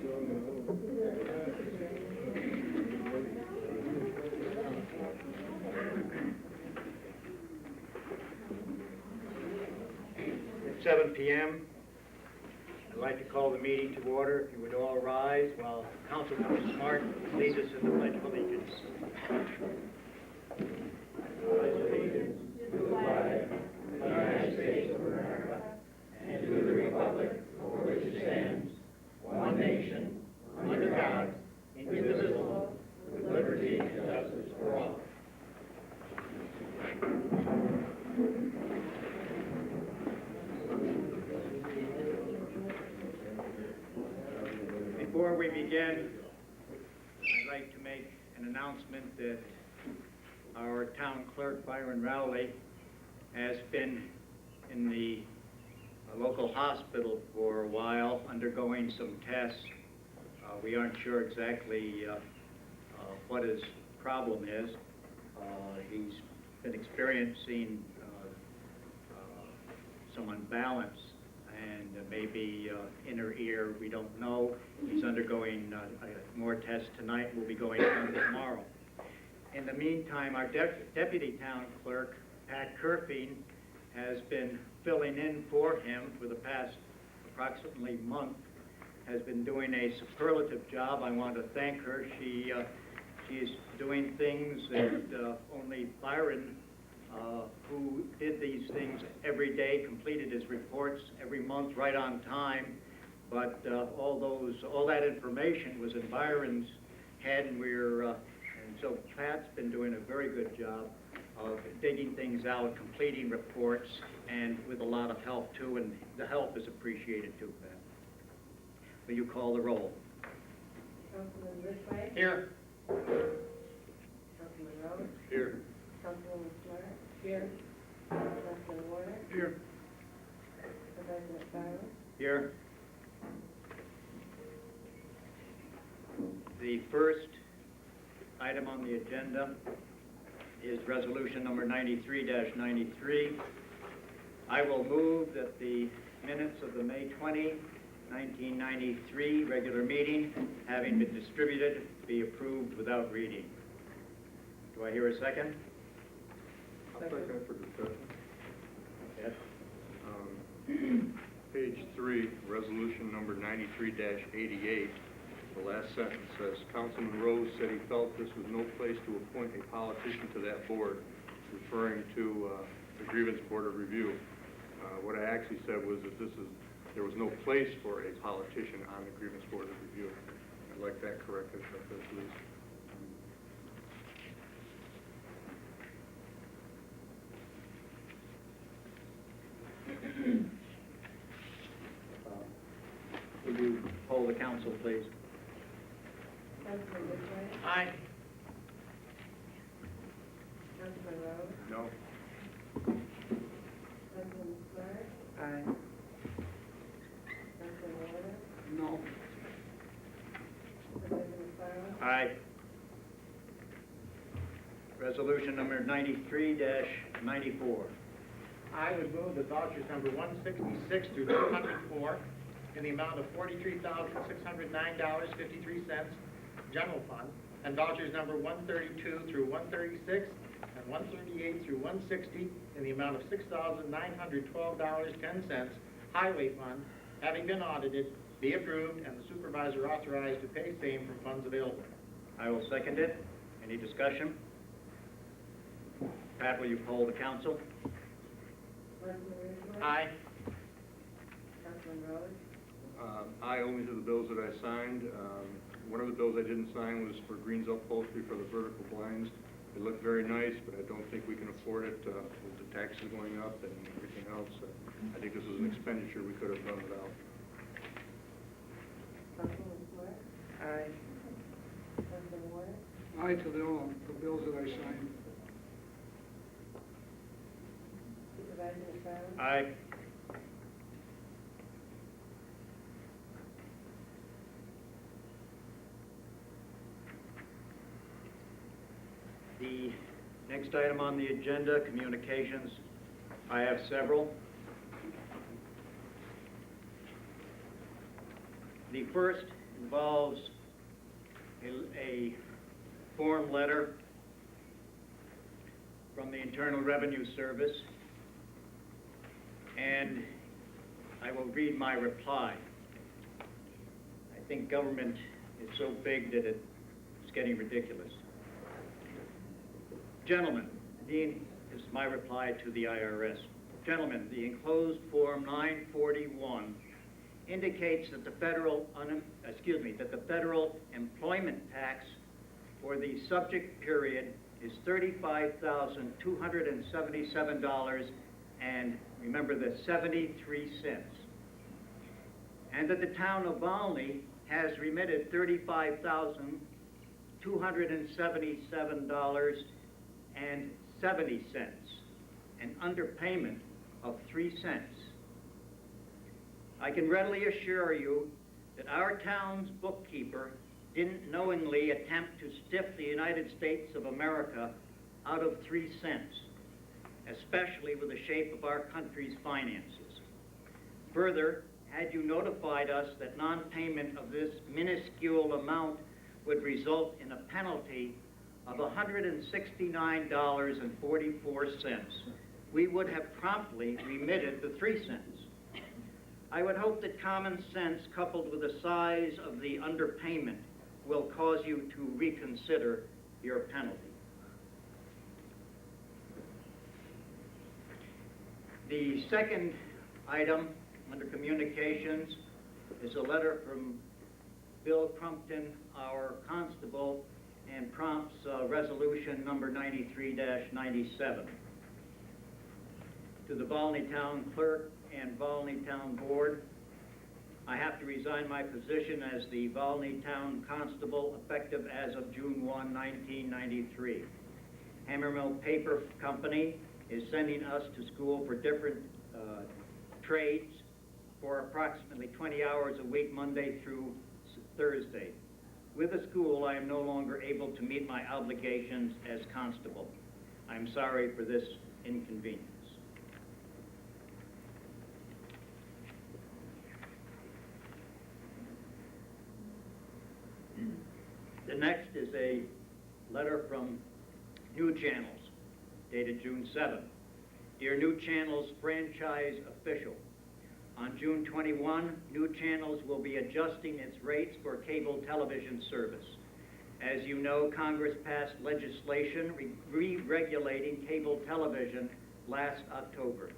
It's 7 p.m. I'd like to call the meeting to order. If you would all rise while Councilman Smart leads us in the Pledge of Allegiance. Pledge allegiance to the flag of the United States of America and to the republic for which it stands, one nation, under God, indivisible, with liberty and justice for all. Before we begin, I'd like to make an announcement that our town clerk, Byron Rowley, has been in the local hospital for a while undergoing some tests. We aren't sure exactly what his problem is. He's been experiencing some unbalance and maybe inner ear, we don't know. He's undergoing more tests tonight, will be going on tomorrow. In the meantime, our deputy town clerk, Pat Kerfing, has been filling in for him for the past approximately month, has been doing a superlative job. I want to thank her. She is doing things that only Byron, who did these things every day, completed his reports every month right on time, but all that information was in Byron's head, and and so Pat's been doing a very good job of digging things out, completing reports, and with a lot of help too, and the help is appreciated too, Pat. Will you call the roll? Councilman Ridgway? Here. Councilman Rose? Here. Councilwoman Smart? Here. Councilman Warner? Here. President Byron? Here. The first item on the agenda is resolution number 93-93. I will move that the minutes of the May 20, 1993 regular meeting, having been distributed, be approved without reading. Do I hear a second? I'll second for discussion. Yes. Page 3, resolution number 93-88. The last sentence says, Councilman Rose said he felt this was no place to appoint a politician to that board, referring to the grievance board of review. What I actually said was that there was no place for a politician on the grievance board of review. I'd like that corrected, please. Would you poll the council, please? Councilman Ridgway? Aye. Councilman Rose? No. Councilman Smart? Aye. Councilman Warner? No. President Byron? Aye. Resolution number 93-94. I would move the vouchers number 166 through 204 in the amount of $43,609.53, general fund, and vouchers number 132 through 136 and 138 through 160 in the amount of $6,912.10, highway fund, having been audited, be approved, and the supervisor authorized to pay same from funds available. I will second it. Any discussion? Pat, will you poll the council? Councilman Ridgway? Aye. Councilman Rose? I only to the bills that I signed. One of the bills I didn't sign was for Greens upholstery for the vertical blinds. It looked very nice, but I don't think we can afford it with the taxes going up and everything else. I think this was an expenditure we could have done without. Councilman Smart? Aye. Councilman Warner? Aye to the bills that I signed. Supervisor Byron? Aye. The next item on the agenda, communications. I have several. The first involves a form letter from the Internal Revenue Service, and I will read my reply. I think government is so big that it's getting ridiculous. Gentlemen, this is my reply to the IRS. Gentlemen, the enclosed Form 941 indicates that the federal employment tax for the subject period is $35,277 and remember the 73 cents. And that the town of Volney has remitted $35,277 and 70 cents, an underpayment of 3 cents. I can readily assure you that our town's bookkeeper didn't knowingly attempt to stiff the United States of America out of 3 cents, especially with the shape of our country's finances. Further, had you notified us that non-payment of this minuscule amount would result in a penalty of $169.44, we would have promptly remitted the 3 cents. I would hope that common sense coupled with the size of the underpayment will cause you to reconsider your penalty. The second item under communications is a letter from Bill Crumpton, our constable, and prompts resolution number 93-97. To the Volney Town Clerk and Volney Town Board, I have to resign my position as the Volney Town Constable effective as of June 1, 1993. Hammermill Paper Company is sending us to school for different trades for approximately 20 hours a week, Monday through Thursday. With the school, I am no longer able to meet my obligations as constable. I'm sorry for this inconvenience. The next is a letter from New Channels, dated June 7th. Dear New Channels franchise official, on June 21, New Channels will be adjusting its rates for cable television service. As you know, Congress passed legislation re-regulating cable television last October.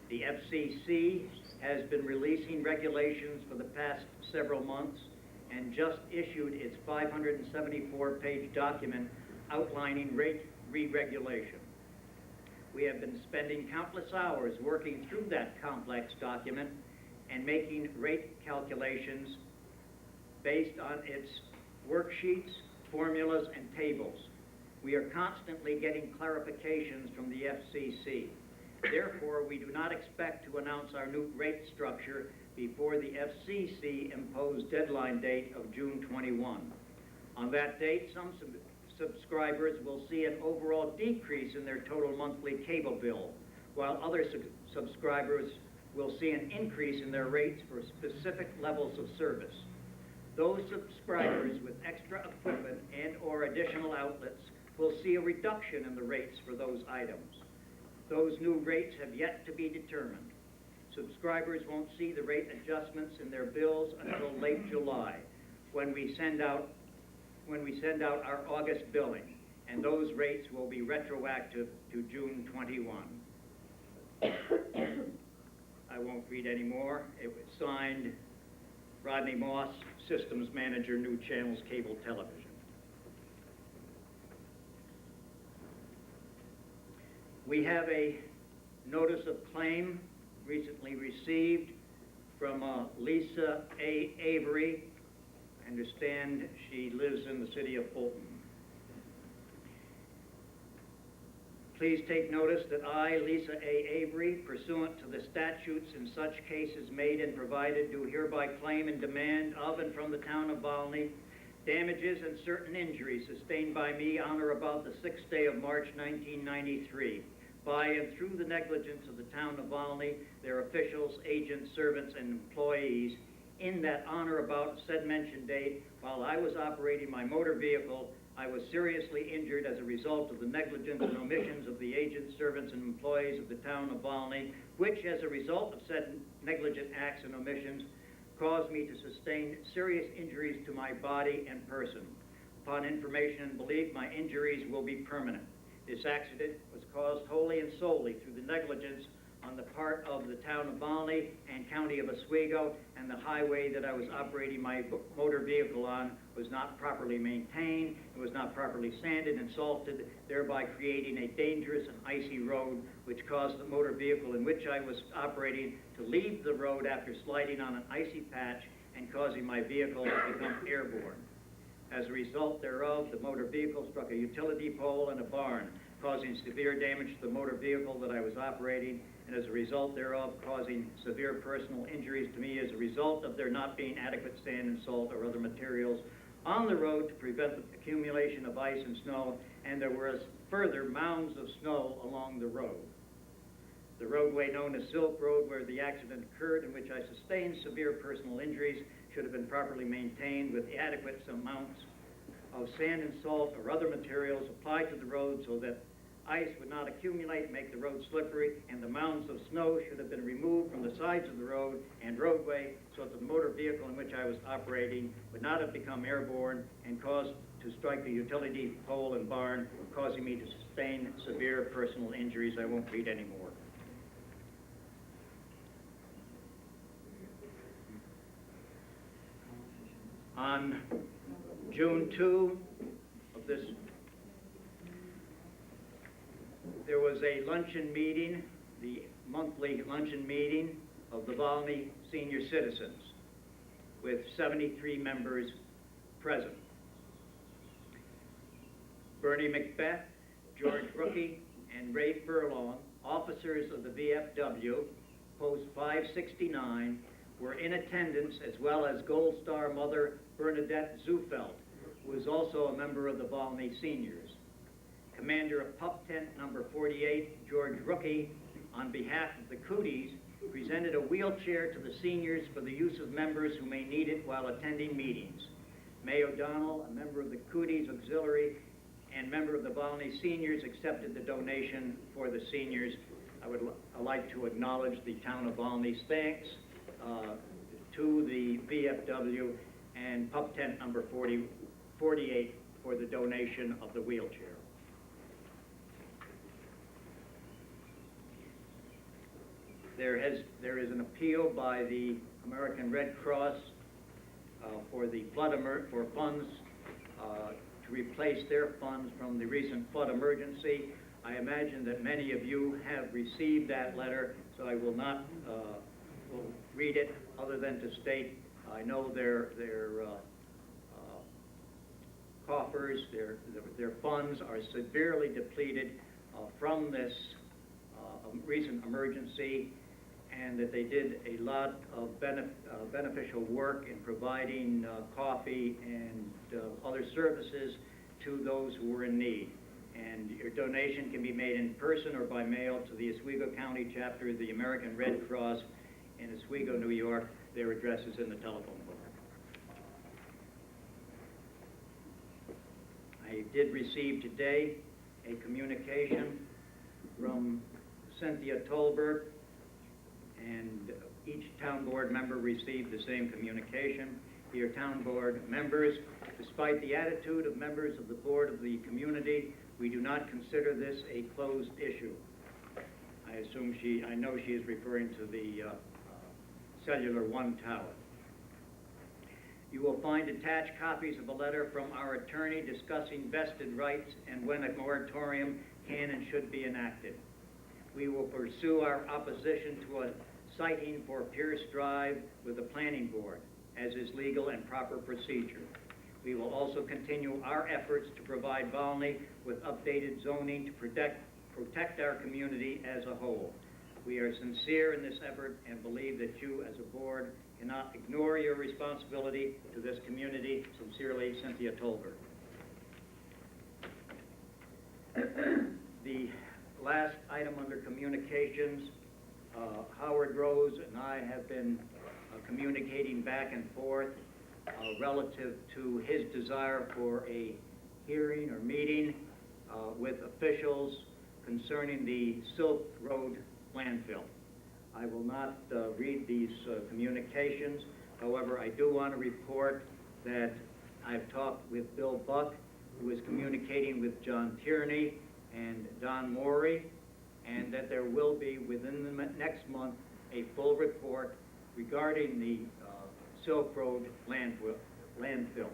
The FCC has been releasing regulations for the past several months and just issued its 574-page document outlining rate re-regulation. We have been spending countless hours working through that complex document and making rate calculations based on its worksheets, formulas, and tables. We are constantly getting clarifications from the FCC. Therefore, we do not expect to announce our new rate structure before the FCC imposed deadline date of June 21. On that date, some subscribers will see an overall decrease in their total monthly cable bill, while other subscribers will see an increase in their rates for specific levels of service. Those subscribers with extra equipment and or additional outlets will see a reduction in the rates for those items. Those new rates have yet to be determined. Subscribers won't see the rate adjustments in their bills until late July, when we send out our August billing, and those rates will be retroactive to June 21. I won't read any more. It was signed Rodney Moss, Systems Manager, New Channels Cable Television. We have a notice of claim recently received from Lisa A. Avery. I understand she lives in the city of Fulton. Please take notice that I, Lisa A. Avery, pursuant to the statutes in such cases made and provided, do hereby claim and demand of and from the town of Volney damages and certain injuries sustained by me on or about the 6th day of March 1993 by and through the negligence of the town of Volney, their officials, agents, servants, and employees in that on or about said mentioned date, while I was operating my motor vehicle, I was seriously injured as a result of the negligence and omissions of the agents, servants, and employees of the town of Volney, which, as a result of said negligent acts and omissions, caused me to sustain serious injuries to my body and person. Upon information and belief, my injuries will be permanent. This accident was caused wholly and solely through the negligence on the part of the town of Volney and county of Oswego, and the highway that I was operating my motor vehicle on was not properly maintained, it was not properly sanded and salted, thereby creating a dangerous and icy road, which caused the motor vehicle in which I was operating to leave the road after sliding on an icy patch and causing my vehicle to become airborne. As a result thereof, the motor vehicle struck a utility pole and a barn, causing severe damage to the motor vehicle that I was operating, and as a result thereof, causing severe personal injuries to me as a result of there not being adequate sand and salt or other materials on the road to prevent the accumulation of ice and snow, and there were further mounds of snow along the road. The roadway known as Silk Road, where the accident occurred, in which I sustained severe personal injuries, should have been properly maintained with adequate amounts of sand and salt or other materials applied to the road so that ice would not accumulate and make the road slippery, and the mounds of snow should have been removed from the sides of the road and roadway so that the motor vehicle in which I was operating would not have become airborne and caused to strike the utility pole and barn, causing me to sustain severe personal injuries I won't read anymore. On June 2 of this, there was a luncheon meeting, the monthly luncheon meeting of the Volney senior citizens, with 73 members present. Bernie Macbeth, George Rookie, and Ray Furlong, officers of the VFW, Post 569, were in attendance, as well as Gold Star Mother Bernadette Zufeld, who is also a member of the Volney Seniors. Commander of Pup Tent number 48, George Rookie, on behalf of the Cooties, presented a wheelchair to the seniors for the use of members who may need it while attending meetings. May O'Donnell, a member of the Cooties Auxiliary and member of the Volney Seniors, accepted the donation for the seniors. I would like to acknowledge the town of Volney's thanks to the VFW and Pup Tent number 48 for the donation of the wheelchair. There is an appeal by the American Red Cross for the for funds to replace their funds from the recent flood emergency. I imagine that many of you have received that letter, so I will not will read it other than to state I know their coffers, their funds are severely depleted from this recent emergency, and that they did a lot of beneficial work in providing coffee and other services to those who were in need. And your donation can be made in person or by mail to the Oswego County chapter of the American Red Cross in Oswego, New York. Their address is in the telephone book. I did receive today a communication from Cynthia Tolbert, and each town board member received the same communication. Dear town board members, despite the attitude of members of the board of the community, we do not consider this a closed issue. I know she is referring to the Cellular One tower. You will find attached copies of a letter from our attorney discussing vested rights and when a moratorium can and should be enacted. We will pursue our opposition to a siting for Pierce Drive with the planning board, as is legal and proper procedure. We will also continue our efforts to provide Volney with updated zoning to protect our community as a whole. We are sincere in this effort and believe that you, as a board, cannot ignore your responsibility to this community. Sincerely, Cynthia Tolbert. The last item under communications, Howard Rose and I have been communicating back and forth relative to his desire for a hearing or meeting with officials concerning the Silk Road landfill. I will not read these communications. However, I do want to report that I've talked with Bill Buck, who is communicating with John Tierney and Don Morey, and that there will be, within the next month, a full report regarding the Silk Road landfill.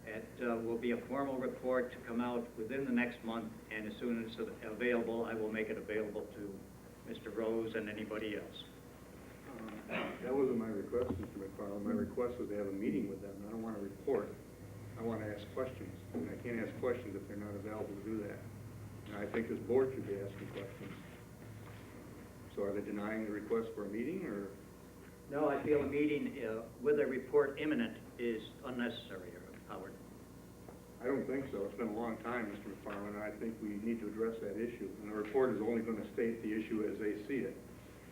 It will be a formal report to come out within the next month, and as soon as it's available, I will make it available to Mr. Rose and anybody else. That wasn't my request, Mr. McFarland. My request was to have a meeting with them. I don't want to report. I want to ask questions, and I can't ask questions if they're not available to do that. And I think this board should be asking questions. So are they denying the request for a meeting, or? No, I feel a meeting with a report imminent is unnecessary, Howard. I don't think so. It's been a long time, Mr. McFarland, and I think we need to address that issue. And the report is only going to state the issue as they see it.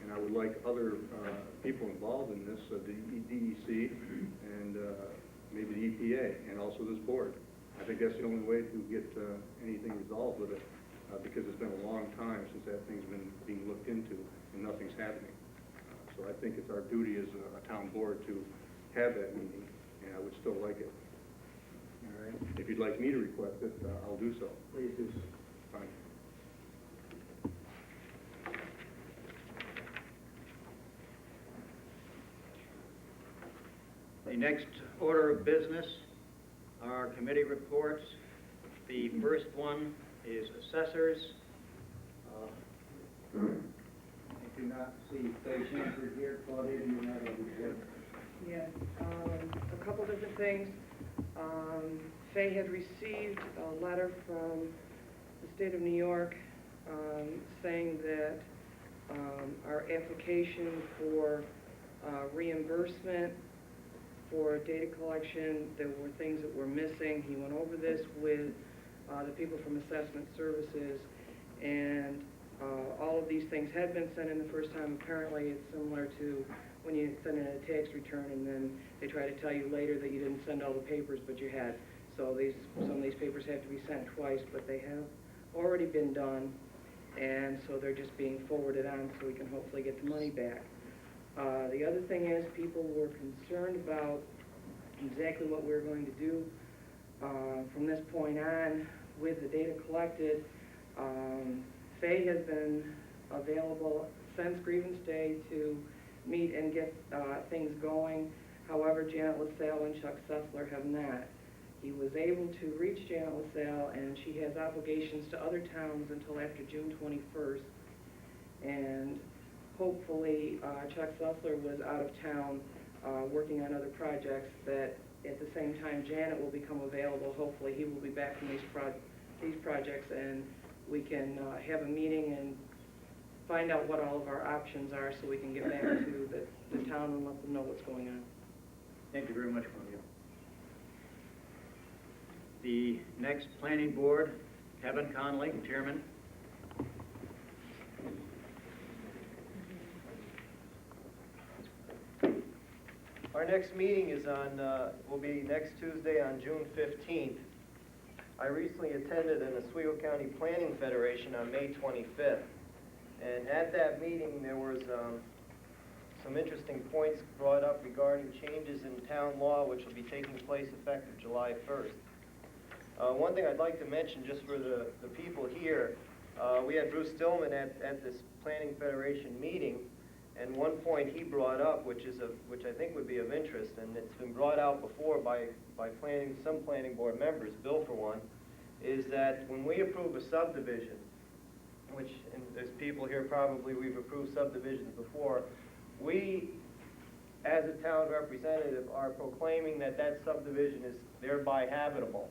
And I would like other people involved in this, the DEC and maybe the EPA, and also this board. I think that's the only way to get anything resolved with it, because it's been a long time since that thing's been being looked into and nothing's happening. So I think it's our duty as a town board to have that meeting, and I would still like it. All right. If you'd like me to request it, I'll do so. Please do so. Fine. The next order of business are committee reports. The first one is assessors. I do not see Fay Shanford here. Claudia, do you have a report? Yes, a couple different things. Fay had received a letter from the state of New York saying that our application for reimbursement for data collection, there were things that were missing. He went over this with the people from Assessment Services, and all of these things had been sent in the first time. Apparently, it's similar to when you send in a tax return and then they try to tell you later that you didn't send all the papers, but you had. So some of these papers have to be sent twice, but they have already been done, and so they're just being forwarded on so we can hopefully get the money back. The other thing is, people were concerned about exactly what we were going to do from this point on with the data collected. Fay has been available since grievance day to meet and get things going. However, Janet LaSalle and Chuck Sessler have not. He was able to reach Janet LaSalle, and she has obligations to other towns until after June 21st. And hopefully, Chuck Sessler was out of town working on other projects, that at the same time Janet will become available. Hopefully he will be back from these projects, and we can have a meeting and find out what all of our options are so we can get back to the town and let them know what's going on. Thank you very much, Claudia. The next planning board, Kevin Conley, chairman. Our next meeting is will be next Tuesday on June 15th. I recently attended an Oswego County Planning Federation on May 25th. And at that meeting, there was some interesting points brought up regarding changes in town law, which will be taking place effective July 1st. One thing I'd like to mention, just for the people here, we had Bruce Stillman at this Planning Federation meeting, and one point he brought up, which I think would be of interest, and it's been brought out before by some planning board members, Bill for one, is that when we approve a subdivision, which, and there's people here probably we've approved subdivisions before, we, as a town representative, are proclaiming that that subdivision is thereby habitable.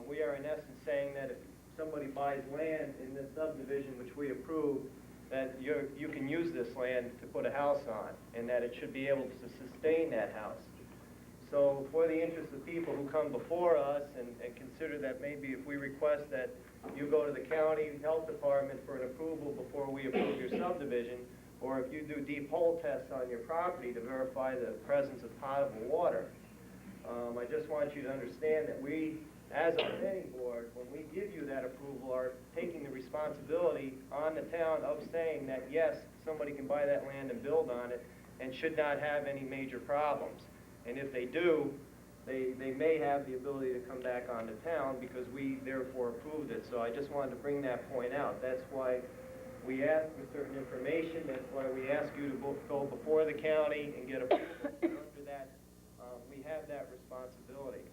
We are in essence saying that if somebody buys land in this subdivision which we approve, that you can use this land to put a house on, and that it should be able to sustain that house. So for the interest of people who come before us and consider that maybe if we request that you go to the county health department for an approval before we approve your subdivision, or if you do deep hole tests on your property to verify the presence of potable water. I just want you to understand that we, as a planning board, when we give you that approval, are taking the responsibility on the town of saying that, yes, somebody can buy that land and build on it and should not have any major problems. And if they do, they may have the ability to come back on the town because we therefore approved it. So I just wanted to bring that point out. That's why we ask for certain information. That's why we ask you to go before the county and get approval. And under that, we have that responsibility.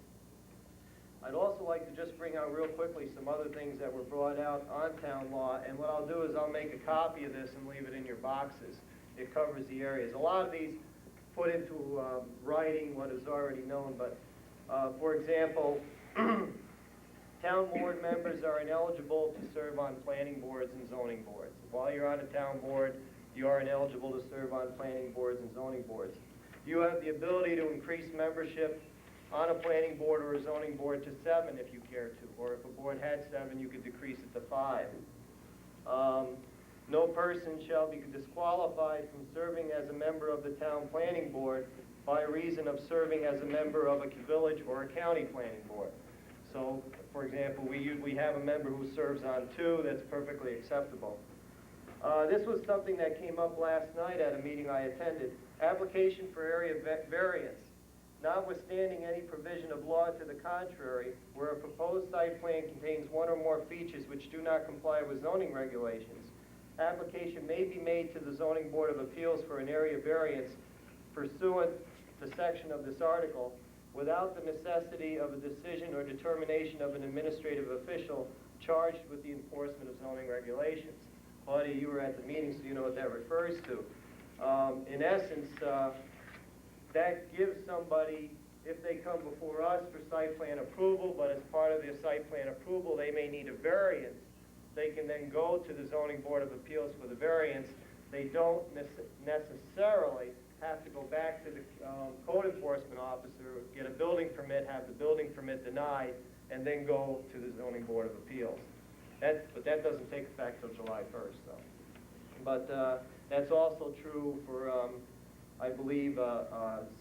I'd also like to just bring out real quickly some other things that were brought out on town law, and what I'll do is I'll make a copy of this and leave it in your boxes. It covers the areas. A lot of these put into writing what is already known, but for example, town board members are ineligible to serve on planning boards and zoning boards. While you're on a town board, you are ineligible to serve on planning boards and zoning boards. You have the ability to increase membership on a planning board or a zoning board to 7 if you care to, or if a board had 7, you could decrease it to 5. No person shall be disqualified from serving as a member of the town planning board by reason of serving as a member of a village or a county planning board. So, for example, we have a member who serves on 2, that's perfectly acceptable. This was something that came up last night at a meeting I attended. Application for area variance. Notwithstanding any provision of law to the contrary, where a proposed site plan contains one or more features which do not comply with zoning regulations, application may be made to the Zoning Board of Appeals for an area variance pursuant to section of this article without the necessity of a decision or determination of an administrative official charged with the enforcement of zoning regulations. Claudia, you were at the meeting, so you know what that refers to. In essence, that gives somebody, if they come before us for site plan approval, but as part of their site plan approval, they may need a variance, they can then go to the Zoning Board of Appeals for the variance. They don't necessarily have to go back to the code enforcement officer, get a building permit, have the building permit denied, and then go to the Zoning Board of Appeals. But that doesn't take effect till July 1st, though. But that's also true for, I believe,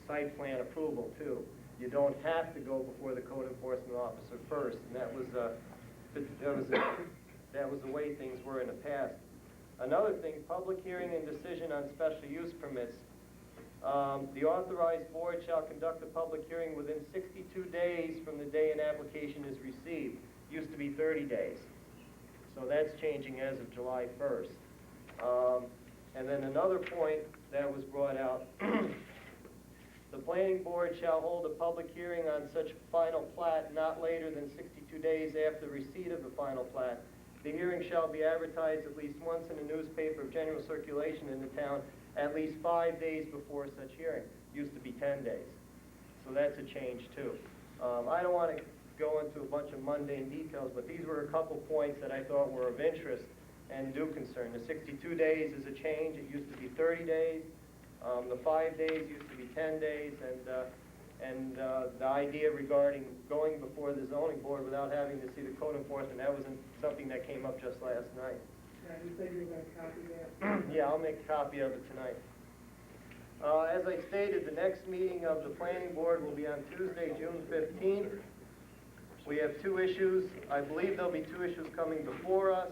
site plan approval, too. You don't have to go before the code enforcement officer first, and that was the way things were in the past. Another thing, public hearing and decision on special use permits. The authorized board shall conduct a public hearing within 62 days from the day an application is received. Used to be 30 days. So that's changing as of July 1st. And then another point that was brought out, the planning board shall hold a public hearing on such final plat not later than 62 days after receipt of the final plat. The hearing shall be advertised at least once in a newspaper of general circulation in the town at least 5 days before such hearing. Used to be 10 days. So that's a change too. I don't want to go into a bunch of mundane details, but these were a couple points that I thought were of interest and do concern. The 62 days is a change. It used to be 30 days. The 5 days used to be 10 days, and the idea regarding going before the zoning board without having to see the code enforcement, that wasn't something that came up just last night. You said you were going to copy that? Yeah, I'll make a copy of it tonight. As I stated, the next meeting of the planning board will be on Tuesday, June 15th. We have 2 issues. I believe there'll be 2 issues coming before us.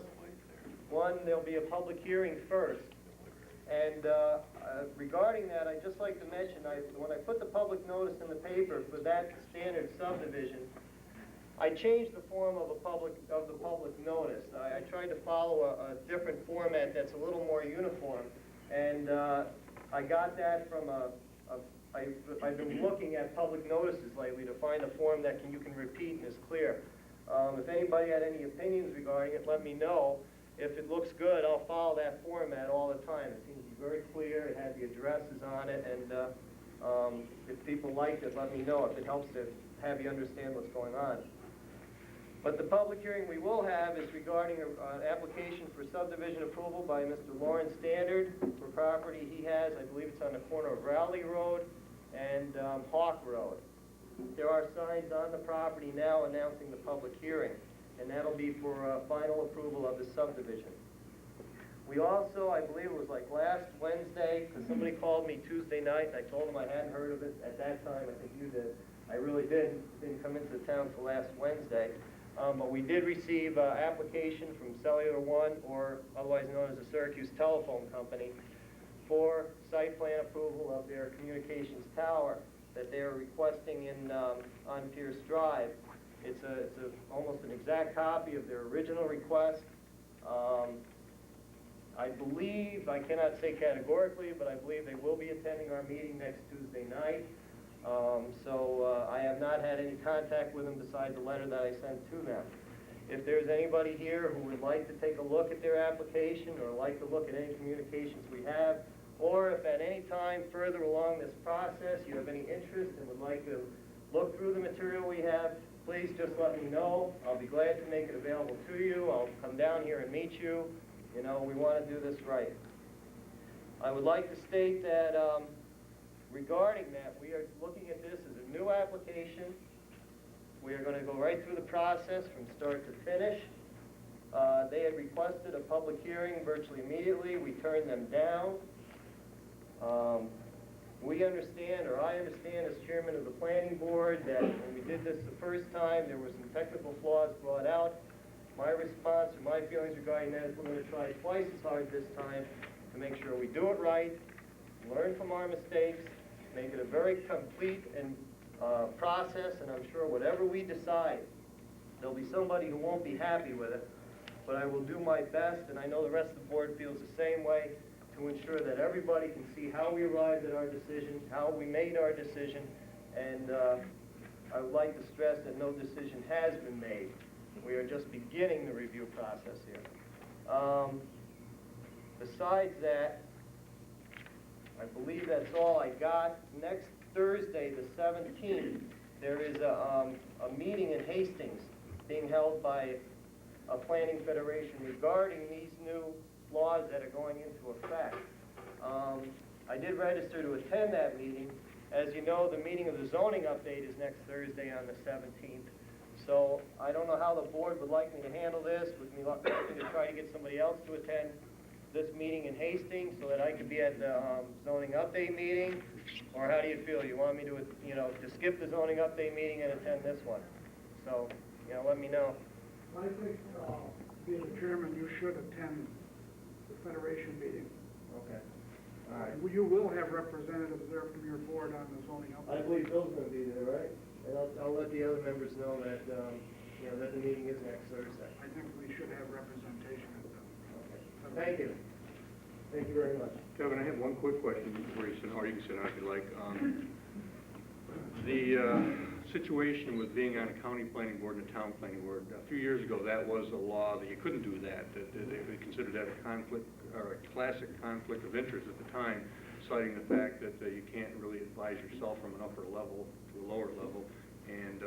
One, there'll be a public hearing first. And regarding that, I'd just like to mention, when I put the public notice in the paper for that standard subdivision, I changed the form of the public notice. I tried to follow a different format that's a little more uniform, and I got that from I've been looking at public notices lately to find a form that you can repeat and is clear. If anybody had any opinions regarding it, let me know. If it looks good, I'll follow that format all the time. It seems to be very clear. It had the addresses on it, and if people liked it, let me know if it helps to have you understand what's going on. But the public hearing we will have is regarding an application for subdivision approval by Mr. Lawrence Standard for property he has. I believe it's on the corner of Rowley Road and Hawk Road. There are signs on the property now announcing the public hearing, and that'll be for final approval of the subdivision. We also, I believe it was like last Wednesday, because somebody called me Tuesday night, and I told them I hadn't heard of it at that time. I think you did. I really didn't come into town till last Wednesday. But we did receive an application from Cellular One, or otherwise known as the Syracuse Telephone Company, for site plan approval of their communications tower that they are requesting on Pierce Drive. It's almost an exact copy of their original request. I believe, I cannot say categorically, but I believe they will be attending our meeting next Tuesday night. I have not had any contact with them besides the letter that I sent to them. If there's anybody here who would like to take a look at their application or like to look at any communications we have, or if at any time further along this process you have any interest and would like to look through the material we have, please just let me know. I'll be glad to make it available to you. I'll come down here and meet you. You know, we want to do this right. I would like to state that regarding that, we are looking at this as a new application. We are going to go right through the process from start to finish. They had requested a public hearing virtually immediately. We turned them down. We understand, or I understand as chairman of the planning board, that when we did this the first time, there were some technical flaws brought out. My response or my feelings regarding that is we're going to try twice as hard this time to make sure we do it right, learn from our mistakes, make it a very complete and process, and I'm sure whatever we decide, there'll be somebody who won't be happy with it, but I will do my best, and I know the rest of the board feels the same way, to ensure that everybody can see how we arrived at our decision, how we made our decision, and I would like to stress that no decision has been made. We are just beginning the review process here. Besides that, I believe that's all I got. Next Thursday, the 17th, there is a meeting in Hastings being held by a planning federation regarding these new laws that are going into effect. I did register to attend that meeting. As you know, the meeting of the zoning update is next Thursday on the 17th. So I don't know how the board would like me to handle this. Would me like me to try to get somebody else to attend this meeting in Hastings so that I could be at the zoning update meeting? Or how do you feel? You want me to, to skip the zoning update meeting and attend this one? So, let me know. I think, being the chairman, you should attend the federation meeting. Okay. All right. You will have representatives there from your board on the zoning I update. believe Bill's going to be there, right? And I'll let the other members know that, that the meeting is next Thursday. I think we should have representation at the. Okay. Thank you. Thank you very much. Kevin, I have one quick question before you sit, or you can sit down if you like. The situation with being on a county planning board and a town planning board, a few years ago, that was a law that you couldn't do that they considered that a conflict, or a classic conflict of interest at the time, citing the fact that you can't really advise yourself from an upper level to a lower level, and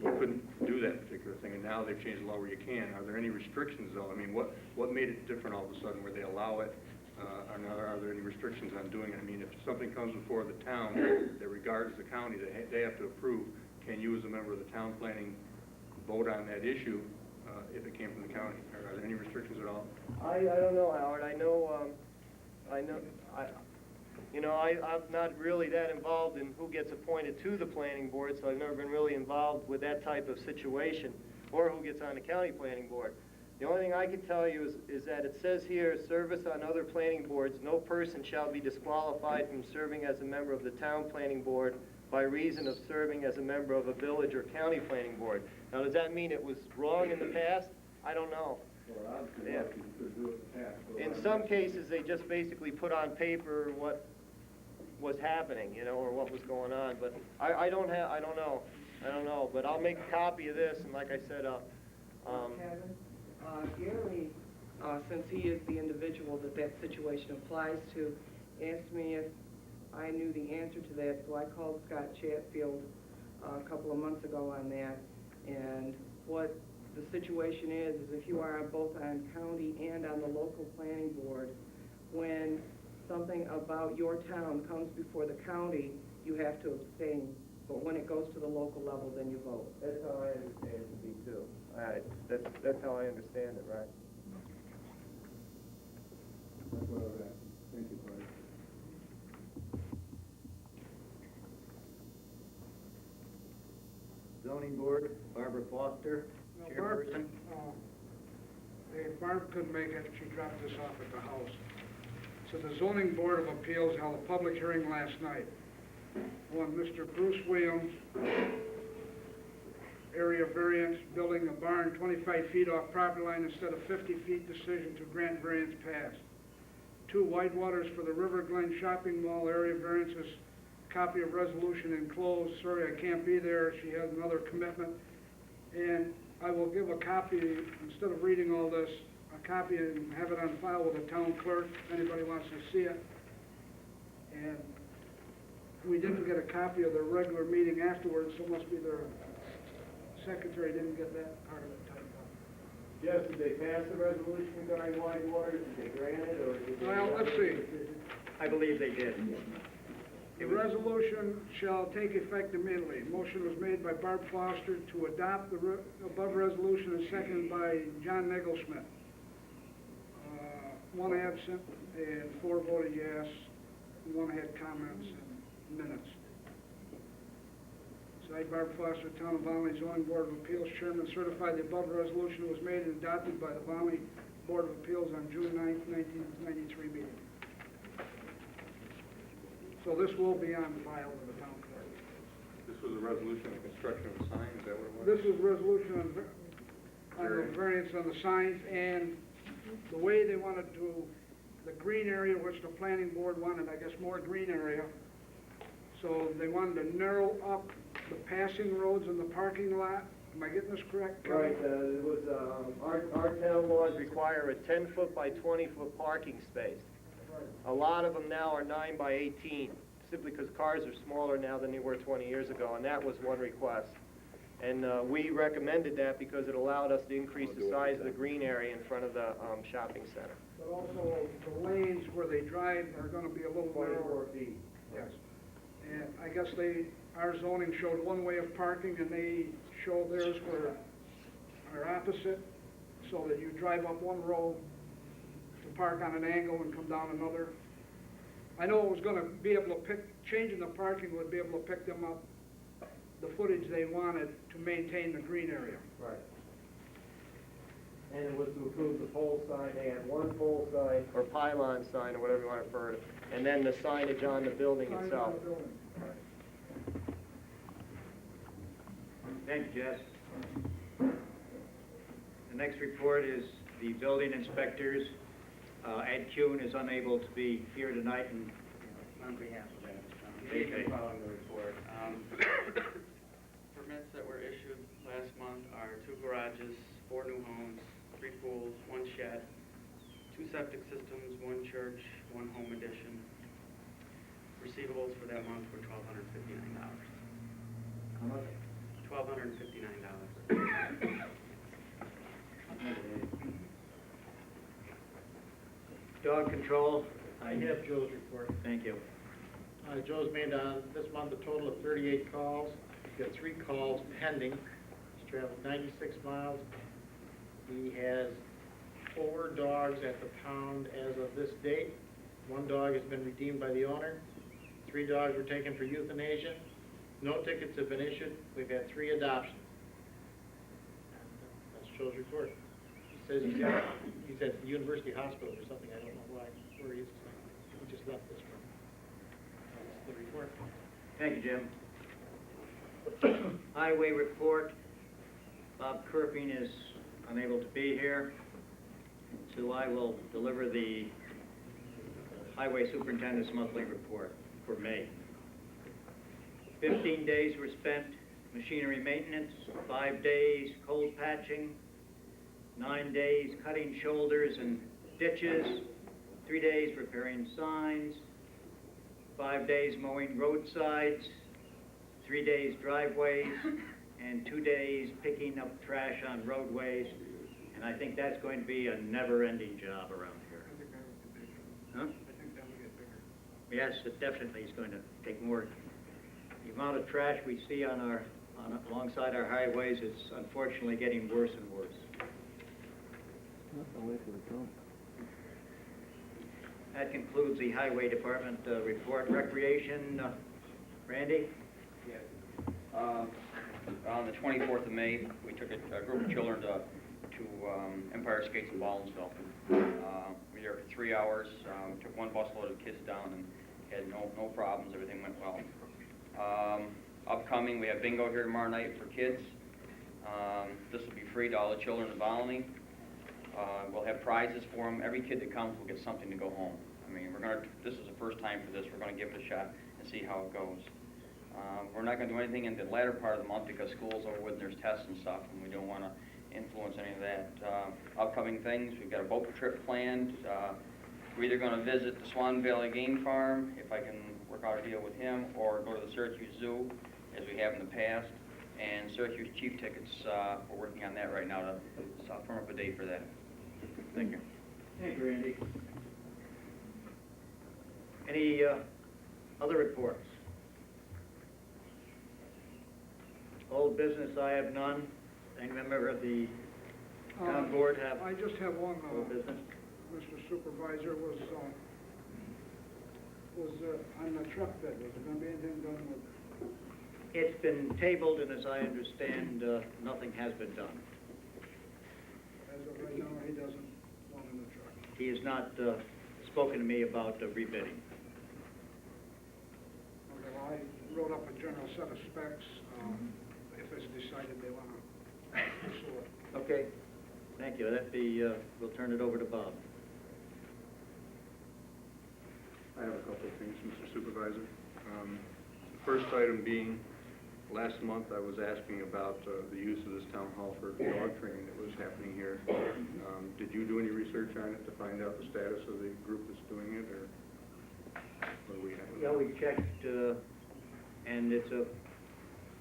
you couldn't do that particular thing, and now they've changed the law where you can. Are there any restrictions, though? I mean, what made it different all of a sudden where they allow it? Are there any restrictions on doing it? I mean, if something comes before the town that regards the county that they have to approve, can you as a member of the town planning vote on that issue if it came from the county? Are there any restrictions at all? I don't know, Howard. I'm not really that involved in who gets appointed to the planning board, so I've never been really involved with that type of situation, or who gets on the county planning board. The only thing I can tell you is that it says here, service on other planning boards, no person shall be disqualified from serving as a member of the town planning board by reason of serving as a member of a village or county planning board. Now, does that mean it was wrong in the past? I don't know. Yeah. In some cases, they just basically put on paper what was happening, or what was going on. But I don't know. But I'll make a copy of this, and like I said, Kevin, Gary, since he is the individual that situation applies to, asked me if I knew the answer to that, so I called Scott Chatfield a couple of months ago on that, and what the situation is if you are both on county and on the local planning board, when something about your town comes before the county, you have to abstain, but when it goes to the local level, then you vote. that's how I understand it to be, too. All right. That's how I understand it, right? Thank you, Clyde. Zoning Board, Barbara Foster, No, Barb, chairperson. hey, Barb couldn't make it, she dropped this off at the house. So the zoning board of appeals held a public hearing last night on Mr. Bruce Williams' area variance, building a barn 25 feet off property line instead of 50 feet, decision to grant variance passed. 2 Whitewaters for the River Glen Shopping Mall area variances, copy of resolution enclosed. Sorry, I can't be there, she has another commitment. And I will give a copy, instead of reading all this, a copy and have it on file with the town clerk, if anybody wants to see it. And we didn't get a copy of the regular meeting afterwards, so it must be their secretary didn't get that part of it typed up. Yes, did they pass the resolution regarding Whitewater? Did they grant it, or did they? Well, let's see. I believe they did. The resolution shall take effect immediately. Motion was made by Barb Foster to adopt the above resolution and seconded by John Negelsmith. 1 absent and 4 voted yes. 1 had comments and minutes. I, Barb Foster, Town of Volney Zoning Board of Appeals Chairman, certify the above resolution was made and adopted by the Volney Board of Appeals on June 9th, 1993 meeting. So this will be on file with the town clerk. This was a resolution on construction of a sign, is that what it was? This is resolution on the variance on the signs, and the way they wanted to, the green area, which the planning board wanted, I guess, more green area. So they wanted to narrow up the passing roads in the parking lot. Am I getting this correct, Kevin? Right, it was, our town laws require a 10-foot by 20-foot parking space. A lot of them now are 9 by 18, simply because cars are smaller now than they were 20 years ago, and that was one request. And we recommended that because it allowed us to increase the size of the green area in front of the shopping center. But also, the lanes where they drive are gonna be a little 24 narrower. feet. Yes. And I guess our zoning showed one way of parking, and they show theirs where are opposite, so that you drive up one row to park on an angle and come down another. I know it was gonna be able to changing the parking would be able to pick them up the footage they wanted to maintain the green area. Right. And it was to approve the pole sign. They had 1 pole sign, or pylon sign, or whatever you want to refer to it, and then the signage on the building Sign on itself. the building. Thank you, Jess. The next report is the building inspectors. Ed Kuhn is unable to be here tonight, and On behalf of that, Okay. following the report. Permits that were issued last month are 2 garages, 4 new homes, 3 pools, 1 shed, 2 septic systems, 1 church, 1 home addition. Receivables for that month were $1,259. how much? $1,259. Dog control. I have Joe's report. Thank you. Joe's made this month a total of 38 calls. He's got 3 calls pending. He's traveled 96 miles. He has 4 dogs at the pound as of this date. 1 dog has been redeemed by the owner. 3 dogs were taken for euthanasia. No tickets have been issued. We've had 3 adoptions. That's Joe's report. He says he's at the University Hospital or something. I don't know where he is. He just left this room. That's the report. Thank you, Jim. Highway report. Bob Kerping is unable to be here, so I will deliver the Highway Superintendent's monthly report for May. 15 days were spent machinery maintenance, 5 days cold patching, 9 days cutting shoulders and ditches, 3 days repairing signs, 5 days mowing roadsides, 3 days driveways, and 2 days picking up trash on roadways. And I think that's going to be a never-ending job around here. I think that would get bigger. Huh? I think that would get bigger. Yes, it definitely is going to take more. The amount of trash we see alongside our highways is unfortunately getting worse and worse. That concludes the Highway Department report. Recreation, Randy? On the 24th of May, we took a group of children to Empire Skates in Baldwinsville. We were there for 3 hours. Took one busload of kids down and had no problems. Everything went well. Upcoming, we have bingo here tomorrow night for kids. This will be free to all the children in Volney. We'll have prizes for them. Every kid that comes will get something to go home. I mean, this is the first time for this. We're going to give it a shot and see how it goes. We're not going to do anything in the latter part of the month because school's over with and there's tests and stuff, and we don't want to influence any of that. Upcoming things, we've got a boat trip planned. We're either going to visit the Swan Valley Game Farm, if I can work out a deal with him, or go to the Syracuse Zoo, as we have in the past. And Syracuse Chief tickets, we're working on that right now to firm up a date for that. Thank you. Thank you, Randy. Any other reports? Old business, I have none. Any member of the town board have I just have one, old business? Mr. Supervisor, was on the truck bed. Was there gonna be anything done with? It's been tabled, and as I understand, nothing has been done. As of right now, he doesn't want in the truck. He has not spoken to me about rebidding. Okay, well, I wrote up a general set of specs, if it's decided they wanna pursue it. Okay, thank you. We'll turn it over to Bob. I have a couple of things, Mr. Supervisor. The first item being, last month I was asking about the use of this town hall for dog training that was happening here. Did you do any research on it to find out the status of the group that's doing it, or what do we have? Yeah, we checked, and it's a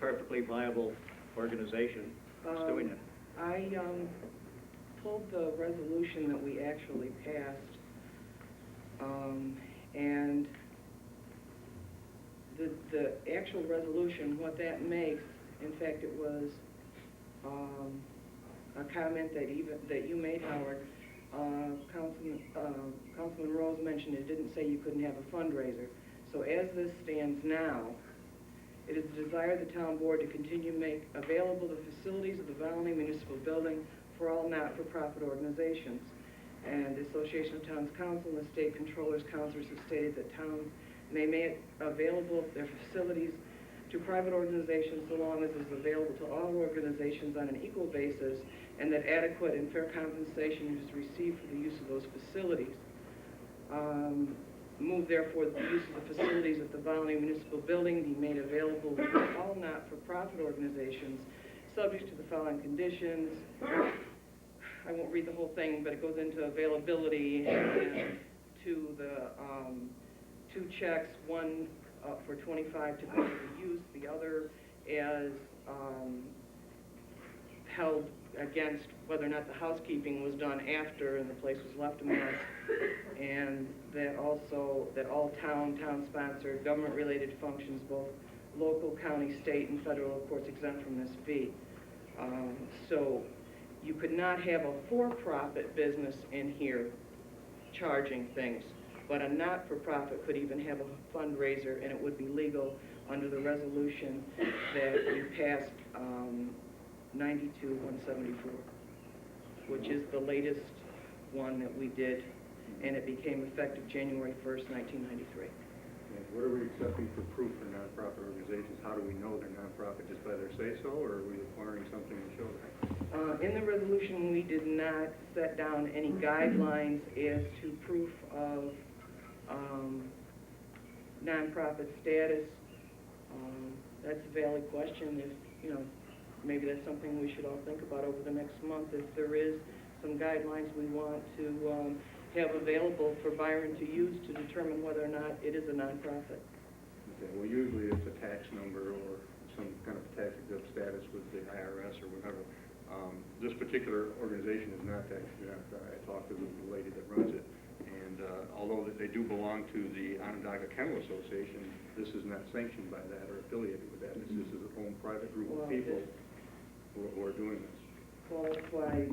perfectly viable organization that's doing it. I pulled the resolution that we actually passed, and the actual resolution, what that makes, in fact, it was a comment that you made, Howard. Councilman Rose mentioned it didn't say you couldn't have a fundraiser. So as this stands now, it is the desire of the town board to continue to make available the facilities of the Volney Municipal Building for all not-for-profit organizations. And the Association of Towns Council and the State Controller's Councilors have stated that towns may make available their facilities to private organizations so long as it's available to all organizations on an equal basis, and that adequate and fair compensation is received for the use of those facilities. Move, therefore, that the use of the facilities at the Volney Municipal Building be made available to all not-for-profit organizations, subject to the following conditions. I won't read the whole thing, but it goes into availability and to the 2 checks, one for 25 to go for use, the other as held against whether or not the housekeeping was done after and the place was left a mess, and that also that all town-sponsored, government-related functions, both local, county, state, and federal, of course, exempt from this fee. So you could not have a for-profit business in here charging things, but a not-for-profit could even have a fundraiser, and it would be legal under the resolution that we passed 92-174, which is the latest one that we did, and it became effective January 1st, 1993. And what are we accepting for proof for nonprofit organizations? How do we know they're nonprofit? Just by their say-so, or are we requiring something to show that? In the resolution, we did not set down any guidelines as to proof of nonprofit status. That's a valid question. If, maybe that's something we should all think about over the next month. If there is some guidelines we want to have available for Byron to use to determine whether or not it is a nonprofit. Okay, well, usually it's a tax number or some kind of tax-exempt status with the IRS or whatever. This particular organization is not tax-exempt. I talked to the lady that runs it, and although they do belong to the Onondaga Kennel Association, this is not sanctioned by that or affiliated with that. This is a own private group of people who are doing this. Well, that's why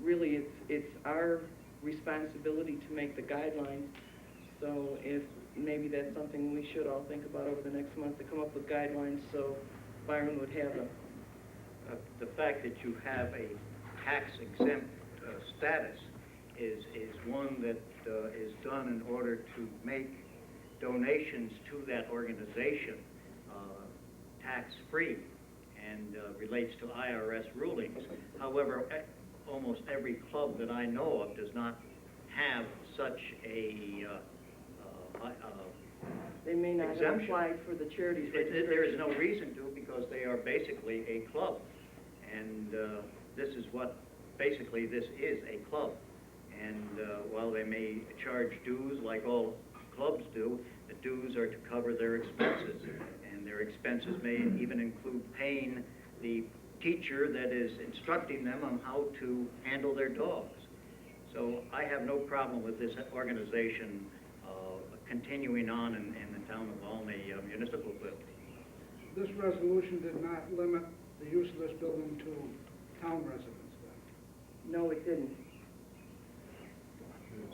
really it's our responsibility to make the guidelines. So if, maybe that's something we should all think about over the next month, to come up with guidelines so Byron would have them. The fact that you have a tax exempt status is one that is done in order to make donations to that organization tax-free and relates to IRS rulings. However, almost every club that I know of does not have such a They may not have exemption. applied for the charities There is registration. no reason to, because they are basically a club. And this is what, basically, this is a club. And while they may charge dues like all clubs do, the dues are to cover their expenses. And their expenses may even include paying the teacher that is instructing them on how to handle their dogs. So I have no problem with this organization continuing on in the town of Volney municipal building. This resolution did not limit the use of this building to town residents then. No, it didn't.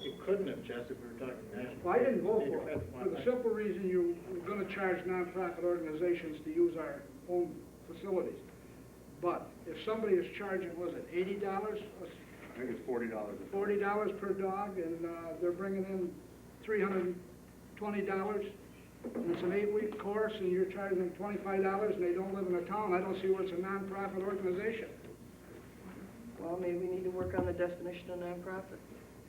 It couldn't have, Jess, if we were talking national. Well, I didn't vote for it, for the simple reason you were gonna charge nonprofit organizations to use our own facilities. But if somebody is charging, was it $80? I think it's $40. $40 per dog, and they're bringing in $320, and it's an 8-week course, and you're charging them $25, and they don't live in a town, I don't see where it's a nonprofit organization. Well, maybe we need to work on the definition of nonprofit.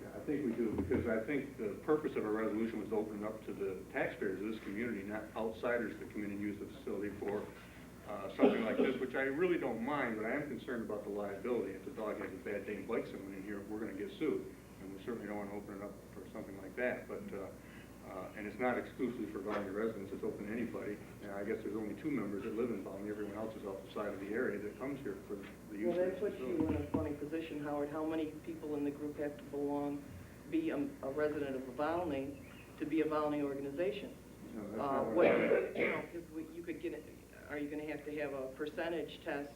Yeah, I think we do, because I think the purpose of our resolution was to open up to the taxpayers of this community, not outsiders that come in and use the facility for something like this, which I really don't mind, but I am concerned about the liability. If the dog has a bad day and bites someone in here, we're going to get sued, and we certainly don't want to open it up for something like that. But and it's not exclusively for Volney residents; it's open to anybody. And I guess there's only 2 members that live in Volney. Everyone else is off the side of the area that comes here for the use Well, of that the puts facility. you in a funny position, Howard. How many people in the group have to be a resident of Volney to be a Volney organization? No, that's not What, what I meant. you know, 'cause you could get, are you gonna have to have a percentage test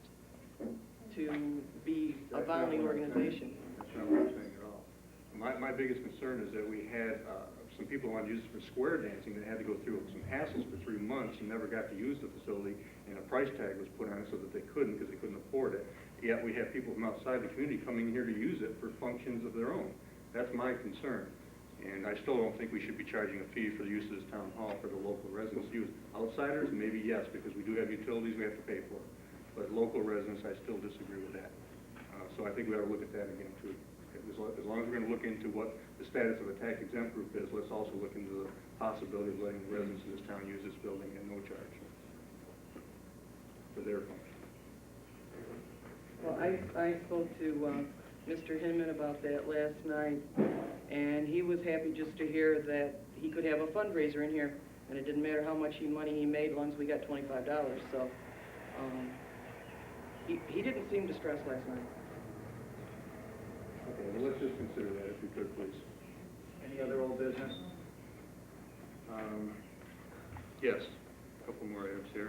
to be a That's not Volney what I'm saying. organization? That's not what I'm saying at all. My biggest concern is that we had some people wanted to use it for square dancing that had to go through some hassles for 3 months and never got to use the facility, and a price tag was put on it so that they couldn't because they couldn't afford it. Yet we have people from outside the community coming here to use it for functions of their own. That's my concern. And I still don't think we should be charging a fee for the use of this town hall for the local residents to use. Outsiders, maybe yes, because we do have utilities we have to pay for. But local residents, I still disagree with that. So I think we ought to look at that again too. As long as we're going to look into what the status of a tax exempt group is, let's also look into the possibility of letting the residents of this town use this building at no charge for their function. Well, I spoke to Mr. Hinman about that last night, and he was happy just to hear that he could have a fundraiser in here, and it didn't matter how much money he made, as long as we got $25. So he didn't seem distressed last night. Okay, well, let's just consider that if you could, please. Any other old business? Yes, a couple more items here.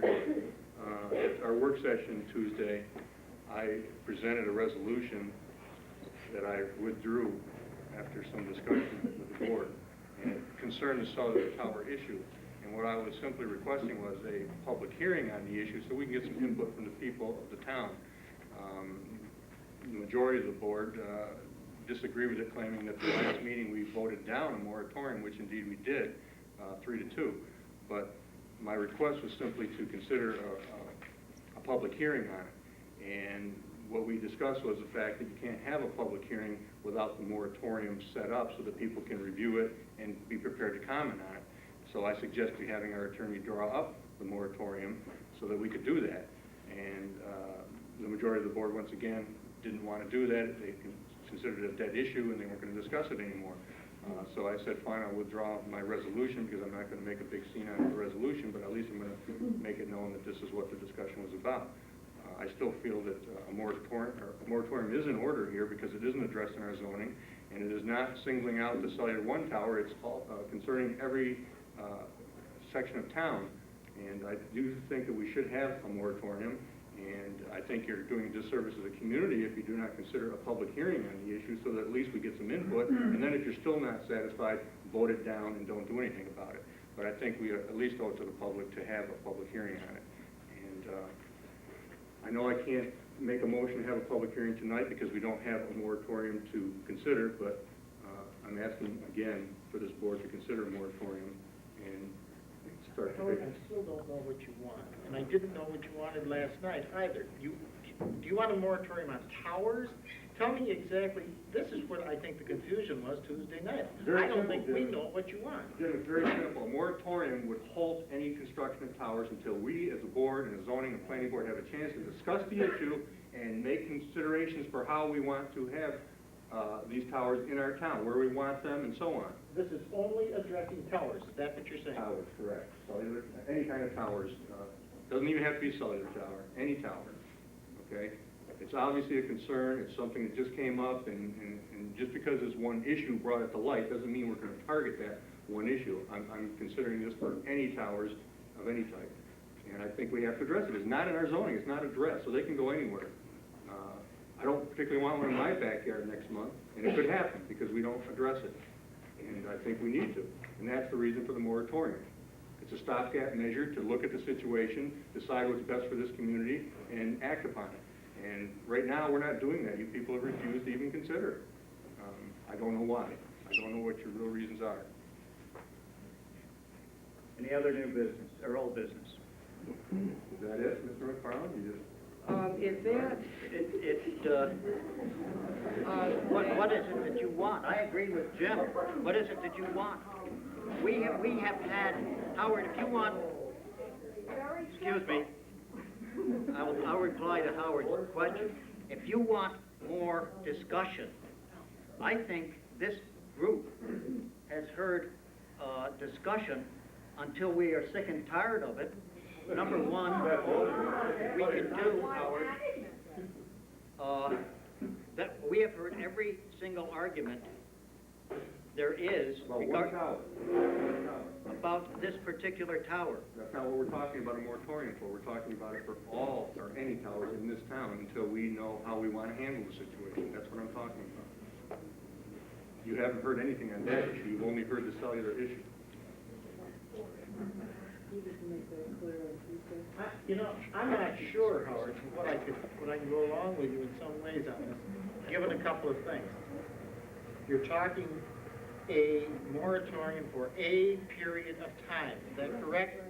At our work session Tuesday, I presented a resolution that I withdrew after some discussion with the board, and it concerned the cellular tower issue. And what I was simply requesting was a public hearing on the issue so we can get some input from the people of the town. The majority of the board disagreed with it, claiming that the last meeting we voted down a moratorium, which indeed we did, 3-2. But my request was simply to consider a public hearing on it. And what we discussed was the fact that you can't have a public hearing without the moratorium set up so that people can review it and be prepared to comment on it. So I suggested having our attorney draw up the moratorium so that we could do that. And the majority of the board, once again, didn't want to do that. They considered it a dead issue and they weren't going to discuss it anymore. So I said, fine, I'll withdraw my resolution because I'm not going to make a big scene out of the resolution, but at least I'm going to make it known that this is what the discussion was about. I still feel that a moratorium is in order here because it isn't addressed in our zoning, and it is not singling out the Cellular One Tower. It's all, concerning every section of town. And I do think that we should have a moratorium, And I think you're doing a disservice to the community if you do not consider a public hearing on the issue, so that at least we get some input, and then if you're still not satisfied, vote it down and don't do anything about it. But I think we at least owe it to the public to have a public hearing on it. And I know I can't make a motion to have a public hearing tonight because we don't have a moratorium to consider, but I'm asking again for this board to consider a moratorium and start to Howard, figure. I still don't know what you want, and I didn't know what you wanted last night either. Do you want a moratorium on towers? Tell me exactly, this is what I think the confusion was Tuesday night. Very I don't think simple, we Jim. know what you want. Jim, it's very simple. A moratorium would halt any construction of towers until we, as a board and a zoning and planning board, have a chance to discuss the issue and make considerations for how we want to have these towers in our town, where we want them, and so on. This is only addressing towers, is that what you're saying? Towers, correct. Cellular, any kind of towers. Doesn't even have to be a cellular tower, any tower, okay? It's obviously a concern, it's something that just came up, and just because there's one issue brought it to light, doesn't mean we're gonna target that one issue. I'm considering this for any towers of any type. And I think we have to address it. It's not in our zoning, it's not addressed, so they can go anywhere. I don't particularly want one in my backyard next month, and it could happen because we don't address it. And I think we need to, and that's the reason for the moratorium. It's a stopgap measure to look at the situation, decide what's best for this community, and act upon it. And right now, we're not doing that. You people have refused to even consider it. I don't know why. I don't know what your real reasons are. Any other new business or old business? Is that it, Mr. McFarland? You just... Is that, What is it that you want? I agree with Jim. What is it that you want? We have had, Howard, if you want, excuse me, I'll reply to Howard's question. If you want more discussion, I think this group has heard discussion until we are sick and tired of it. Number one, we can do, Howard, that we have heard every single argument there is about this particular tower. That's not what we're talking about a moratorium for. We're talking about it for all or any towers in this town until we know how we want to handle the situation. That's what I'm talking about. You haven't heard anything on that issue. You've only heard the cellular issue. You know, I'm not sure, Howard, what I can go along with you in some ways on this, given a couple of things. You're talking a moratorium for a period of time, is that correct?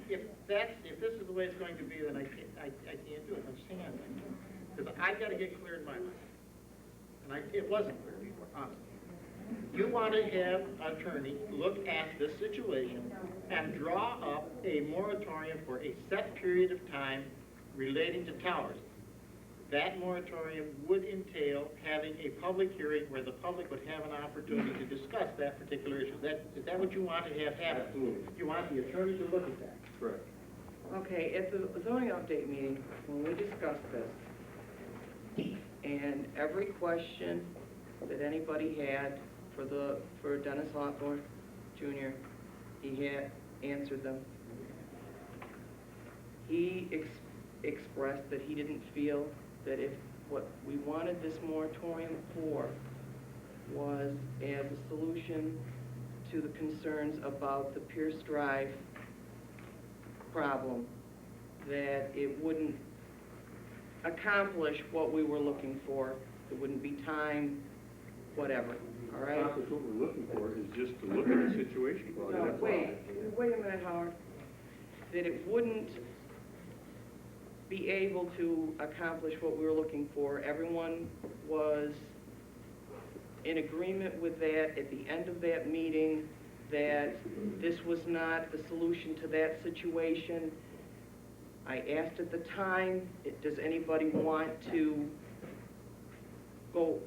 If this is the way it's going to be, then I can't do it, understand? Because I've got to get clear in my mind. And it wasn't clear before, honestly. You want to have an attorney look at this situation and draw up a moratorium for a set period of time relating to towers. That moratorium would entail having a public hearing where the public would have an opportunity to discuss that particular issue. Is that what you want to have happen? Absolutely. You want the attorney to look at that? Correct. okay, at the zoning update meeting, when we discussed this, and every question that anybody had for Dennis Hawthorne Jr., he had answered them. He expressed that he didn't feel that if what we wanted this moratorium for was as a solution to the concerns about the Pierce Drive problem, that it wouldn't accomplish what we were looking for. It wouldn't be time, whatever, all right? Accomplish what we're looking for is just to look at the situation. No, wait a minute, Howard. That it wouldn't be able to accomplish what we were looking for. Everyone was in agreement with that at the end of that meeting, that this was not the solution to that situation. I asked at the time, does anybody want to go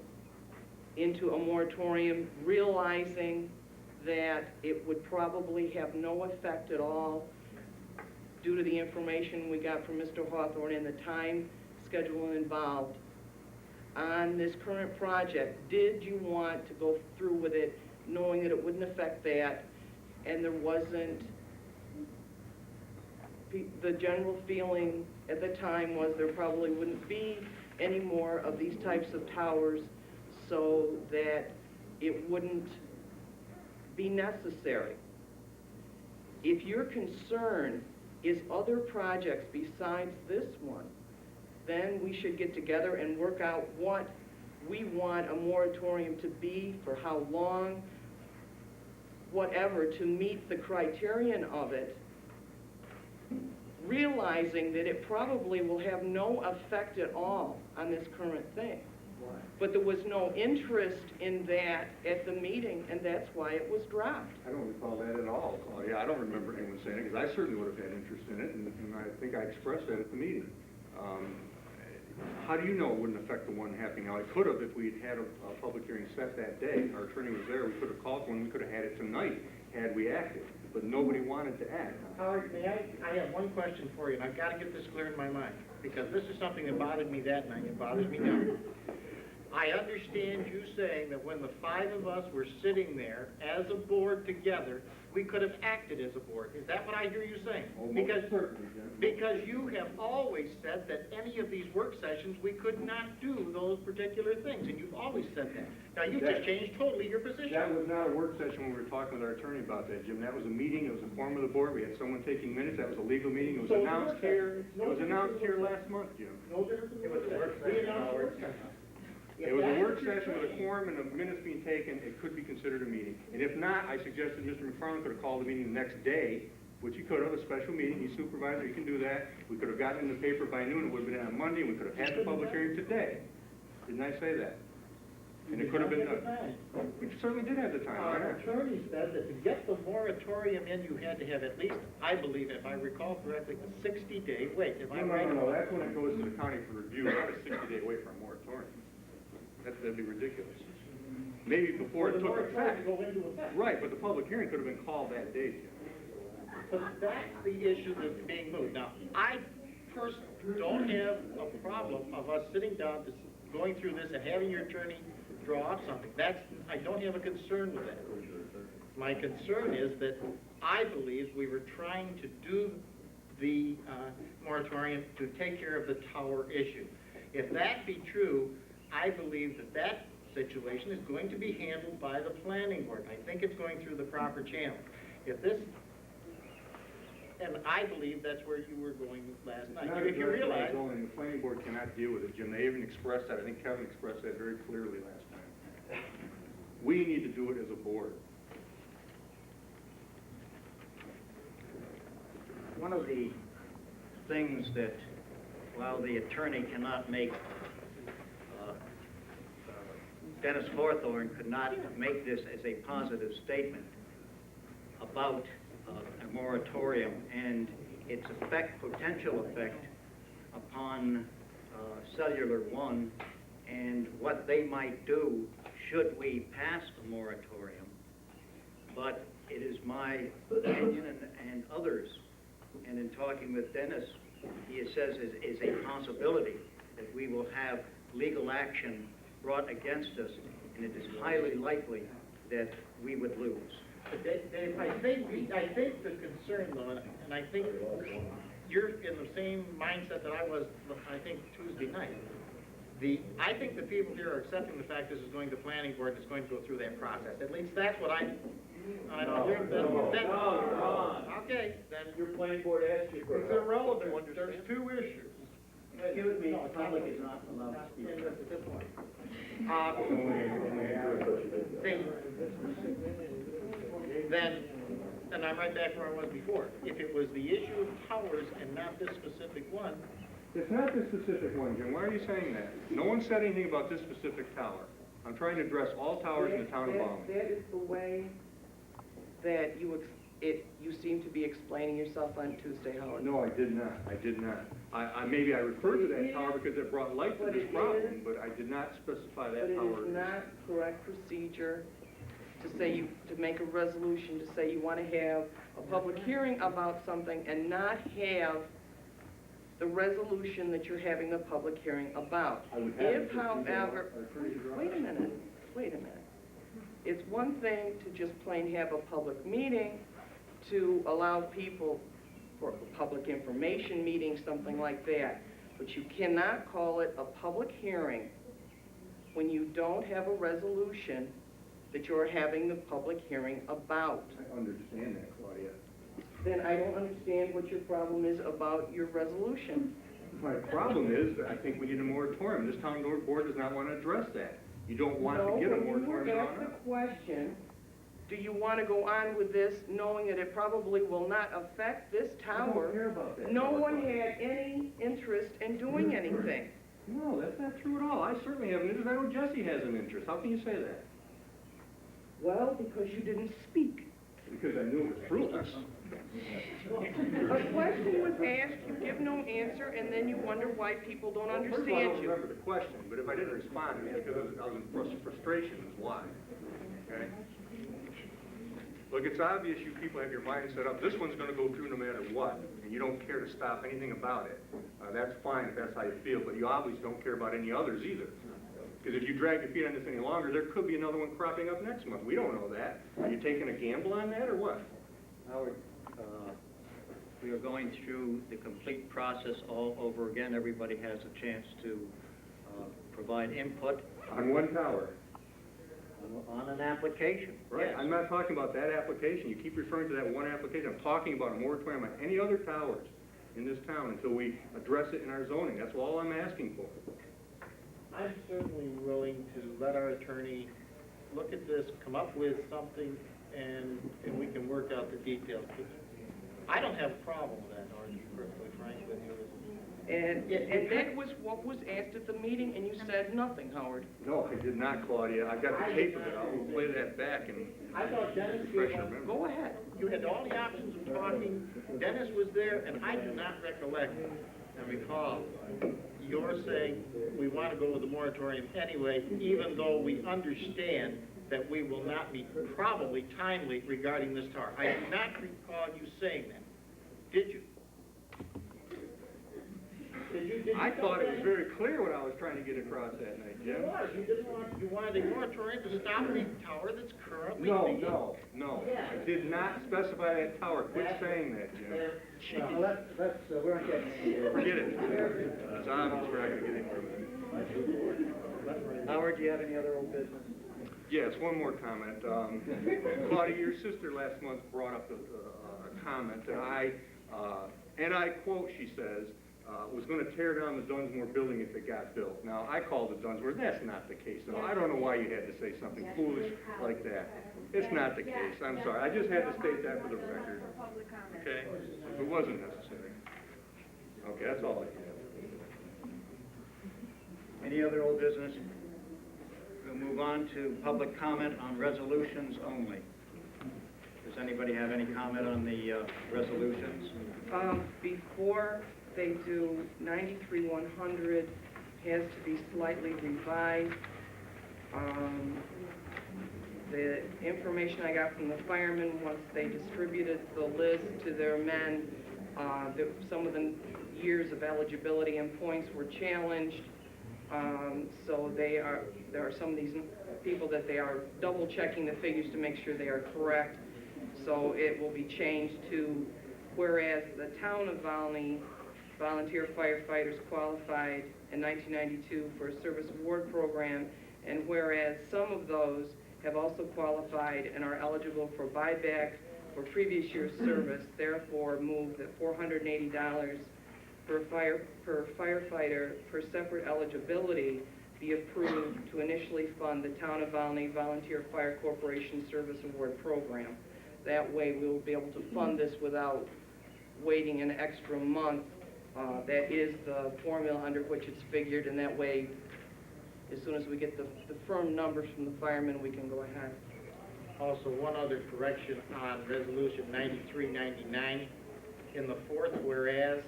into a moratorium, realizing that it would probably have no effect at all due to the information we got from Mr. Hawthorne and the time schedule involved on this current project. Did you want to go through with it knowing that it wouldn't affect that and there wasn't, the general feeling at the time was there probably wouldn't be any more of these types of towers, so that it wouldn't be necessary. If your concern is other projects besides this one, then we should get together and work out what we want a moratorium to be, for how long, whatever, to meet the criterion of it, realizing that it probably will have no effect at all on this current thing. But there was no interest in that at the meeting, and that's why it was dropped. I don't recall that at all, Claudia. I don't remember anyone saying it, because I certainly would have had interest in it, and I think I expressed that at the meeting. How do you know it wouldn't affect the one happening now? It could have if we'd had a public hearing set that day. Our attorney was there, we could have called one, we could have had it tonight had we acted, but nobody wanted to act. Howard, I have one question for you, and I've got to get this clear in my mind, because this is something that bothered me that night, it bothers me now. I understand you saying that when the five of us were sitting there as a board together, we could have acted as a board. Is that what I hear you saying? Because you have always said that any of these work sessions, we could not do those particular things, and you've always said that. Now, you've just changed totally your position. That was not a work session when we were talking with our attorney about that, Jim. That was a meeting, it was a forum of the board, we had someone taking minutes, that was a legal meeting, it was announced here, last month, Jim. No difference. It was a work session, Howard. It was a work session with a quorum and the minutes being taken, it could be considered a meeting. And if not, I suggested Mr. McFarland could have called the meeting the next day, which he could have, a special meeting, he's supervisor, he can do that. We could have gotten in the paper by noon, it would have been on Monday, and we could have had the public hearing today. Didn't I say that? And it could have been done. We certainly did have the time. Why Our not? attorney said that to get the moratorium in, you had to have at least, I believe, if I recall correctly, a 60-day wait. Am I right? No, that's when it goes to the county for review, not a 60-day wait for a moratorium. That'd be ridiculous. Maybe before it took effect. Go into effect. Right, but the public hearing could have been called that day, Jim. But that's the issue that's being moved. Now, I personally don't have a problem of us sitting down, going through this and having your attorney draw up something. I don't have a concern with that. My concern is that I believe we were trying to do the moratorium to take care of the tower issue. If that be true, I believe that that situation is going to be handled by the planning board. I think it's going through the proper channel. And I believe that's where you were going last night. If you realize... The planning board cannot deal with it, Jim. They even expressed that. I think Kevin expressed that very clearly last time. We need to do it as a board. One of the things that, while the attorney cannot make, Dennis Hawthorne could not make this as a positive statement about a moratorium and its potential effect upon Cellular One and what they might do should we pass the moratorium. But it is my opinion and others, and in talking with Dennis, he says is a possibility that we will have legal action brought against us, and it is highly likely that we would lose. Dave, I think the concern, though, and I think you're in the same mindset that I was, I think, Tuesday night. I think the people here are accepting the fact this is going to planning board and it's going to go through that process. At least that's what I don't hear. You're wrong. Okay, then. Your planning board asked you for It's irrelevant. There's two issues. Excuse me, the public is not allowed to speak. At this point. Then I'm right back where I was before. If it was the issue of towers and not this specific one, It's not this specific one, Jim. Why are you saying that? No one said anything about this specific tower. I'm trying to address all towers in the town of Volney. That is the way that you seem to be explaining yourself on Tuesday, Howard. No, I did not. I did not. Maybe I referred to that tower because it brought light to But this it problem, is- but I did not specify But that it tower. is not correct procedure to make a resolution to say you want to have a public hearing about something and not have the resolution that you're having the public hearing about. I would have If, it. however, wait a minute. It's one thing to just plain have a public meeting, to allow people for a public information meeting, something like that. But you cannot call it a public hearing when you don't have a resolution that you're having the public hearing about. I understand that, Claudia. Then I don't understand what your problem is about your resolution. My problem is, I think we need a moratorium. This town board does not want to address that. You don't want to get a moratorium No, when you ask on the it? question, do you want to go on with this knowing that it probably will not affect this tower? I don't care about that. No one had any interest in doing anything. No, that's not true at all. I certainly have an interest. I know Jesse has an interest. How can you say that? Well, because you didn't speak. Because I knew it was fruitless. A question was asked, you give no answer, and then you wonder why people don't Well, first of all, I understand don't you. remember the question, but if I didn't respond, it's because I was in frustration is why. Okay? Look, it's obvious you people have your mind set up. This one's going to go through no matter what, and you don't care to stop anything about it. That's fine if that's how you feel, but you obviously don't care about any others either. Because if you drag your feet on this any longer, there could be another one cropping up next month. We don't know that. Are you taking a gamble on that or what? Howard, we are going through the complete process all over again. Everybody has a chance to provide input On one tower. on an application. Right, Yes. I'm not talking about that application. You keep referring to that one application. I'm talking about a moratorium on any other towers in this town until we address it in our zoning. That's all I'm asking for. I'm certainly willing to let our attorney look at this, come up with something, and we can work out the details. I don't have a problem with that, or to be perfectly frank with you. And that was what was asked at the meeting, and you said nothing, Howard. No, I did not, Claudia. I've got the tape of it. I will play that back and I thought Dennis refresh gave your us- memory. Go ahead. You had all the options of talking, Dennis was there, and I do not recollect and recall you're saying we want to go with the moratorium anyway, even though we understand that we will not be probably timely regarding this tower. I do not recall you saying that. Did you? Did you I thought it was very clear what I was trying to get across that night, You Jim. was. You wanted a moratorium to stop the tower that's currently No, being... no. I did not specify that tower. Quit saying that, Jim. Forget it. It's obvious we're not going to get anywhere with it. Howard, do you have any other old business? Yes, one more comment. Claudia, your sister last month brought up a comment that and I quote, she says, was going to tear down the Dunsmore building if it got built. Now, I called the Dunsmore. That's not the case. No, I don't know why you had to say something foolish like that. It's not the case. I'm sorry. I just had to state that for the record. Okay? If it wasn't necessary. Okay, that's all I have. Any other old business? We'll move on to public comment on resolutions only. Does anybody have any comment on the resolutions? Before they do 93-100 has to be slightly revised. The information I got from the firemen, once they distributed the list to their men, some of the years of eligibility and points were challenged. So there are some of these people that they are double checking the figures to make sure they are correct. So it will be changed to, whereas the town of Volney volunteer firefighters qualified in 1992 for a service award program, and whereas some of those have also qualified and are eligible for buyback for previous year's service, therefore move that $480 per firefighter per separate eligibility be approved to initially fund the Town of Volney Volunteer Fire Corporation Service Award Program. That way we will be able to fund this without waiting an extra month. That is the formula under which it's figured, and that way, as soon as we get the firm numbers from the firemen, we can go ahead. Also, one other correction on Resolution 9399. In the fourth whereas,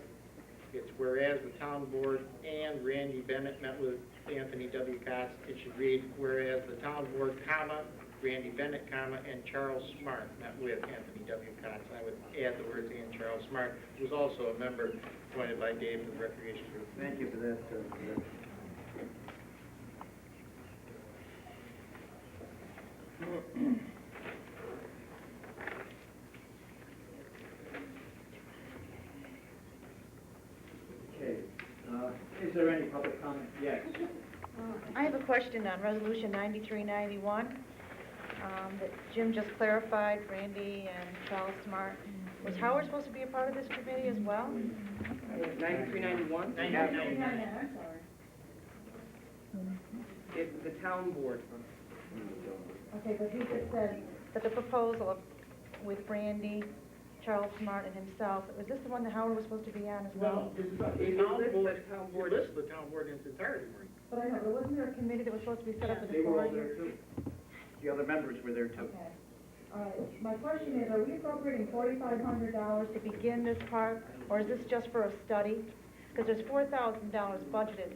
it's whereas the town board and Randy Bennett met with Anthony W. Cox. It should read, whereas the town board, comma, Randy Bennett, comma, and Charles Smart met with Anthony W. Cox. I would add the words and Charles Smart, who was also a member appointed by Dave to the Recreation Group. Thank you for that. Is there any public comment? Yes. I have a question on Resolution 9391 that Jim just clarified, Randy and Charles Smart. Was Howard supposed to be a part of this committee as well? 9391? It's the town board. Okay, but he just said that the proposal with Randy, Charles Smart, and himself, was this the one that Howard was supposed to be on as well? The town board, you list the town board in its entirety, Marie. But I know, but wasn't there a committee that was supposed to be set up They were all there too. The other members were there too. Okay. All right, my question is, are we appropriating $4,500 to begin this park, or is this just for a study? Because there's $4,000 budgeted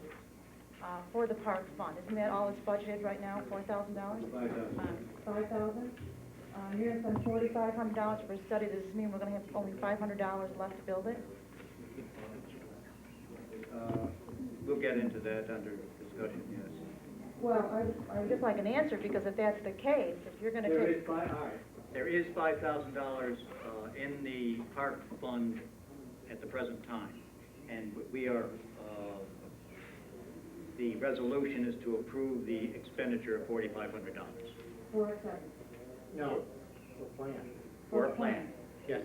for the park fund. Isn't that all that's budgeted right now, $4,000? $5,000? You're going to spend $4,500 for a study. Does this mean we're going to have only $500 left to build it? We'll get into that under discussion, yes. Well, I would just like an answer, because if that's the case, if you're going to take... There is $5,000 in the park fund at the present time, and we are, the resolution is to approve the expenditure of $4,500. For a study. No, the plan. For a plan. Yes,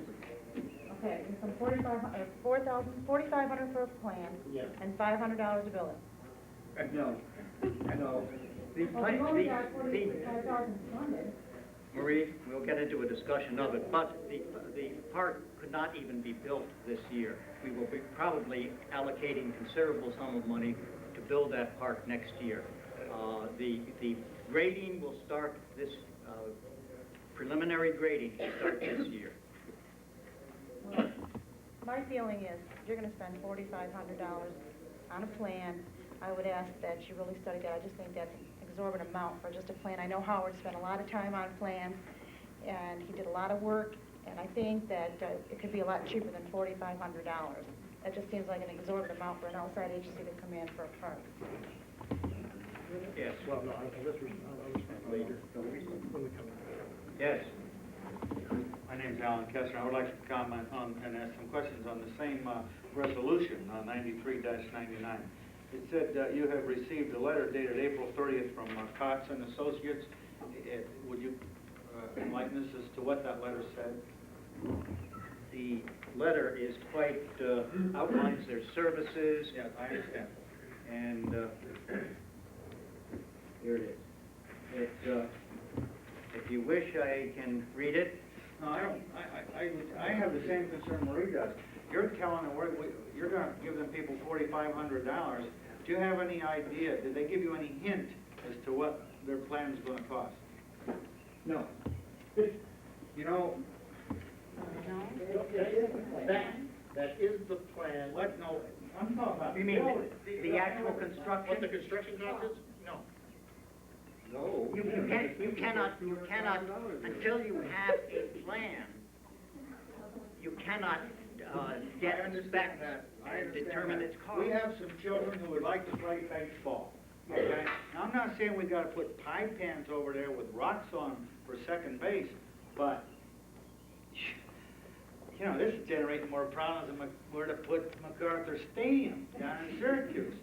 Okay, and some $4,500 for a plan, yes. and $500 to build it. No, no. The Well, plan, we've only got $45,000 funded. Marie, we'll get into a discussion of it, but the park could not even be built this year. We will be probably allocating considerable sum of money to build that park next year. The grading will start this, preliminary grading will start this year. Well, my feeling is, if you're going to spend $4,500 on a plan, I would ask that you really study that. I just think that's an exorbitant amount for just a plan. I know Howard spent a lot of time on plans, and he did a lot of work, and I think that it could be a lot cheaper than $4,500. That just seems like an exorbitant amount for an outside agency to come in for a park. Yes. Well, no, I'll respond later. When we come in. Yes. My name's Alan Kessler. I would like to comment on and ask some questions on the same resolution, 93-99. It said you have received a letter dated April 30th from Cox and Associates. Would you enlighten us as to what that letter said? The letter is quite, outlines their services. Yes, I understand. And here it is. If you wish, I can read it. No, I don't. I have the same concern Marie does. You're telling them you're going to give them people $4,500. Do you have any idea? Did they give you any hint as to what their plan is going to cost? No. You know, That is the plan. what? No, I'm talking about. You mean the actual What the construction? construction cost is? No. No. You cannot, until you have a plan, you cannot get specs and determine its cost. We have some children who would like to play baseball, okay? Now, I'm not saying we gotta put pie pans over there with rocks on them for second base, but, you know, this is generating more problems than where to put MacArthur Stadium down in Syracuse.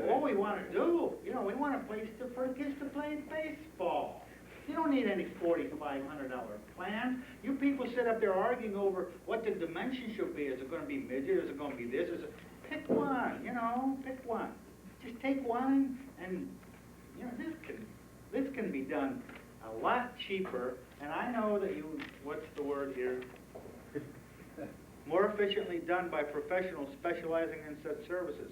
All we wanna do, you know, we want a place for kids to play baseball. You don't need any $4,500 plan. You people sit up there arguing over what the dimension should be. Is it gonna be midget? Is it gonna be this? Pick one, you know, pick one. Just take one and, you know, this can be done a lot cheaper. And I know that what's the word here? More efficiently done by professionals specializing in such services.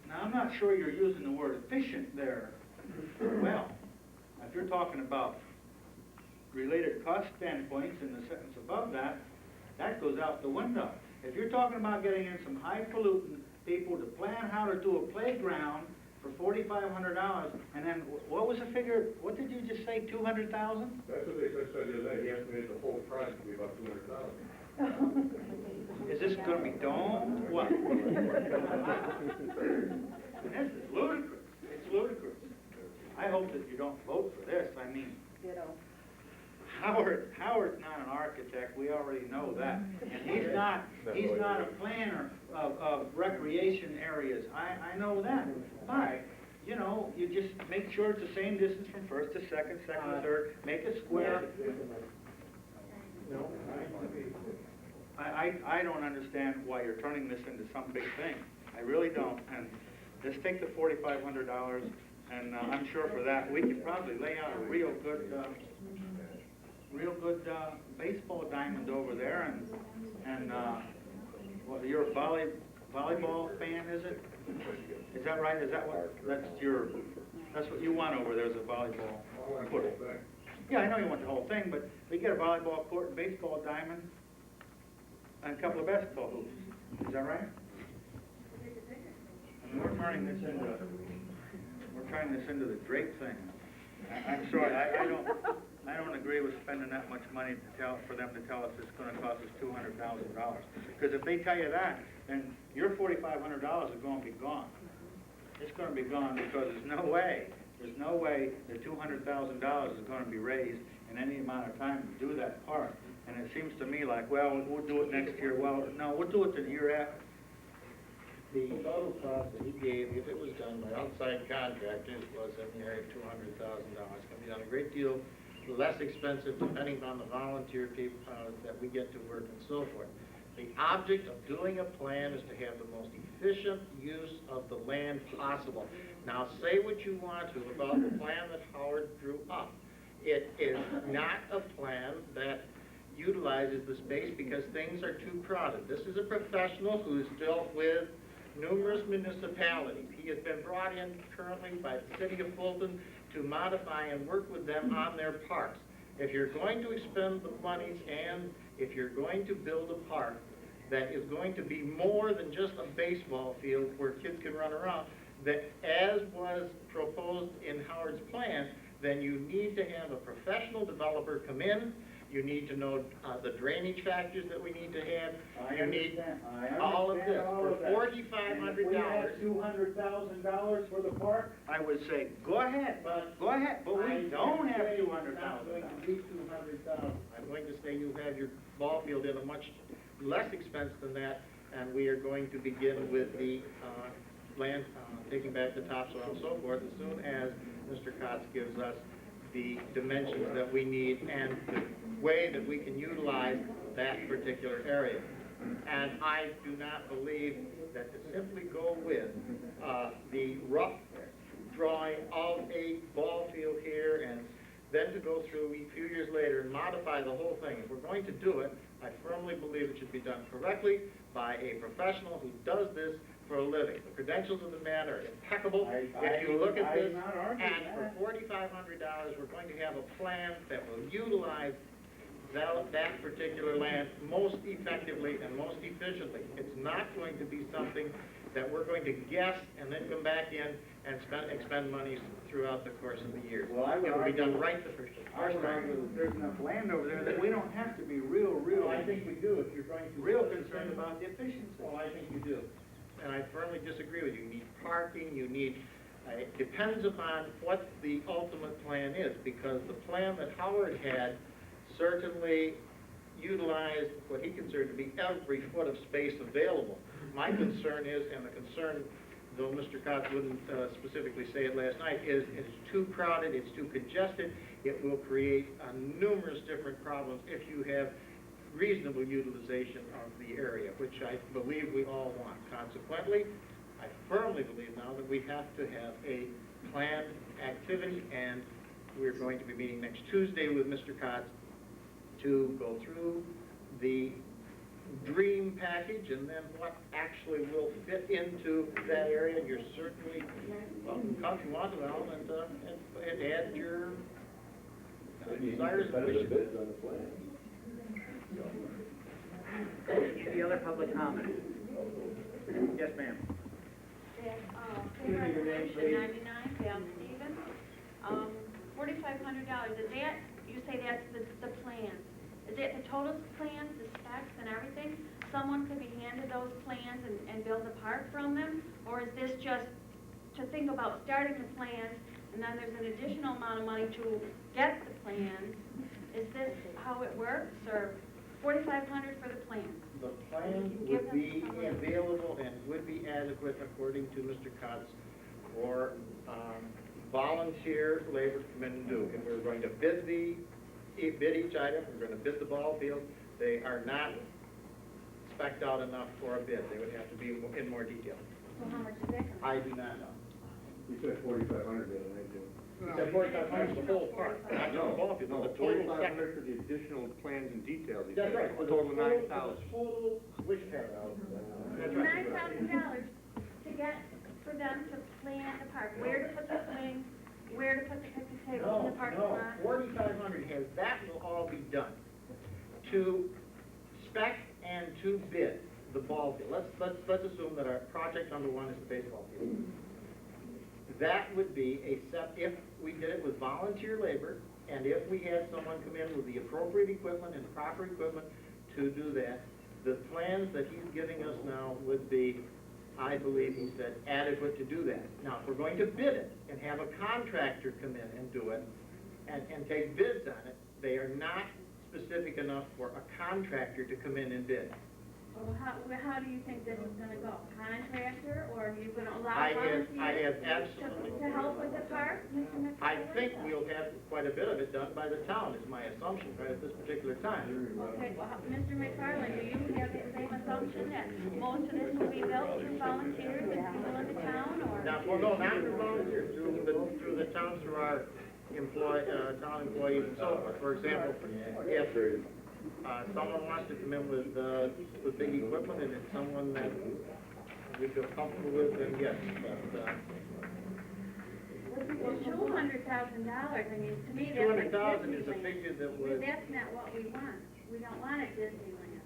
Now, I'm not sure you're using the word efficient there well. If you're talking about related cost standpoints in the sentence above that, that goes out the window. If you're talking about getting in some highfalutin people to plan how to do a playground for $4,500, and then, what was the figure, what did you just say, 200,000? That's what they said the other day. He estimated the whole price to be about 200,000. Is this gonna be domed? What? This is ludicrous. It's ludicrous. I hope that you don't vote for this. I mean, Ditto. Howard Howard's not an architect, we already know that. And he's not a planner of recreation areas, I know that. But, you know, you just make sure it's the same distance from first to second, second to third, make it square. I don't understand why you're turning this into some big thing. I really don't. And just take the $4,500, and I'm sure for that, we could probably lay out a real good baseball diamond over there, and well, you're a volleyball fan, is it? Is that right? Is that what, that's what you want over there, is a volleyball court? Yeah, I know you want the whole thing, but we get a volleyball court, and baseball diamond, and a couple of basketball hoops. Is that right? And we're turning this into the Drake thing. I'm sorry, I don't agree with spending that much money for them to tell us it's gonna cost us $200,000. Because if they tell you that, then your $4,500 is gonna be gone. It's gonna be gone because there's no way that $200,000 is gonna be raised in any amount of time to do that part. And it seems to me like, well, we'll do it next year. Well, no, we'll do it the year after. The total cost that he gave, if it was done by outside contractors, was in the area of $200,000. It's gonna be done a great deal less expensive depending on the volunteer people that we get to work and so forth. The object of doing a plan is to have the most efficient use of the land possible. Now, say what you want to about the plan that Howard drew up. It is not a plan that utilizes the space because things are too crowded. This is a professional who's dealt with numerous municipalities. He has been brought in currently by the city of Fulton to modify and work with them on their parks. If you're going to expend the monies and if you're going to build a park that is going to be more than just a baseball field where kids can run around, that as was proposed in Howard's plan, then you need to have a professional developer come in. You need to know the drainage factors that we need to have. You need all of this for $4,500. If we had $200,000 for the park, I would say, go ahead, but we don't have $200,000. I'm going to say you have your ball field in a much less expense than that, and we are going to begin with the land, taking back the topsoil and so forth, as soon as Mr. Kotz gives us the dimensions that we need and the way that we can utilize that particular area. And I do not believe that to simply go with the rough drawing of a ball field here and then to go through a few years later and modify the whole thing. If we're going to do it, I firmly believe it should be done correctly by a professional who does this for a living. The credentials of the man are impeccable. If you look at this, and for $4,500, we're going to have a plan that will utilize that particular land most effectively and most efficiently. It's not going to be something that we're going to guess and then come back in and expend monies throughout the course of the year. Well, I would it will be done argue- right the first time. I would argue that there's enough land over there that we don't have to be real I think we do if you're going to... real concerned about the efficiency. Well, I think you do. And I firmly disagree with you. You need parking, you need, it depends upon what the ultimate plan is, because the plan that Howard had certainly utilized what he considered to be every foot of space available. My concern is, and the concern, though Mr. Kotz wouldn't specifically say it last night, is it's too crowded, it's too congested, it will create numerous different problems if you have reasonable utilization of the area, which I believe we all want. Consequently, I firmly believe now that we have to have a planned activity, and we're going to be meeting next Tuesday with Mr. Kotz to go through the dream package and then what actually will fit into that area. And you're certainly welcome to come if you want to, Alan, and add your desires and wishes. Any other public comment? Yes, ma'am. Pay resolution 99, Val Stevens. $4,500, is that, you say that's the plans. Is it the total plans, the specs and everything? Someone could be handed those plans and build a park from them? Or is this just to think about starting the plans and then there's an additional amount of money to get the plans Is this how it works, or 4,500 for the plans? The plan would be available and would be adequate, according to Mr. Cotts, for volunteer labor to come in and do. And we're going to bid each item, we're going to bid the ball field. They are not spec'd out enough for a bid. They would have to be in more detail. So how much is that gonna I do not know. You said 4,500 the other night, Jim. He said 4,500 for the whole park, not just the ball field, No, the total 4,500 sector. for the additional plans and details. he That's said. right. A total of 9,000. Total wish pad. That's right. $9,000 to get for them to plan the park, where to put the swings, where to put the picnic tables in the parking No, lot. 4,500 has, that will all be done. To spec and to bid the ball field. Let's assume that our project number one is the baseball field. That would be if we did it with volunteer labor, and if we had someone come in with the appropriate equipment and proper equipment to do that, the plans that he's giving us now would be, I believe he said, adequate to do that. Now, if we're going to bid it and have a contractor come in and do it and take bids on it, they are not specific enough for a contractor to come in and bid. Well, how do you think this is gonna go? Contractor, or are you gonna allow I have volunteers absolutely. to help with the park, Mr. McFarland? I think we'll have quite a bit of it done by the town, is my assumption, right at this particular time. Okay, well, Mr. McFarland, do you have the same assumption that most of this will be built through volunteers and people in the town, or? Now, well, no, not through volunteers, through the town, through our town employees and so forth. For example, if someone wants to come in with big equipment and it's someone that we feel comfortable with, then yes, but, Well, $200,000, I mean, to me, that's like 200,000 is a Disneyland. figure that But would, that's not what we want. We don't want a Disneyland.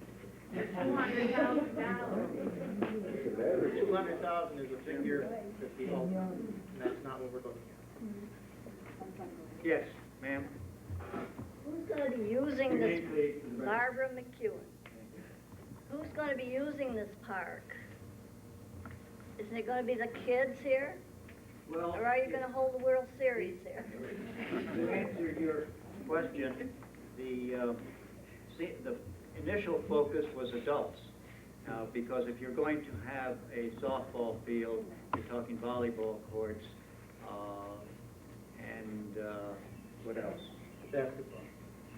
$200,000. 200,000 is a figure that we hope, and that's not what we're looking at. Yes, ma'am? Who's gonna be using this, Barbara McEwen? Who's gonna be using this park? Is it gonna be the kids here? Well, Or are you gonna hold the World Series here? to answer your question, the initial focus was adults. Because if you're going to have a softball field, you're talking volleyball courts, and what else? Basketball.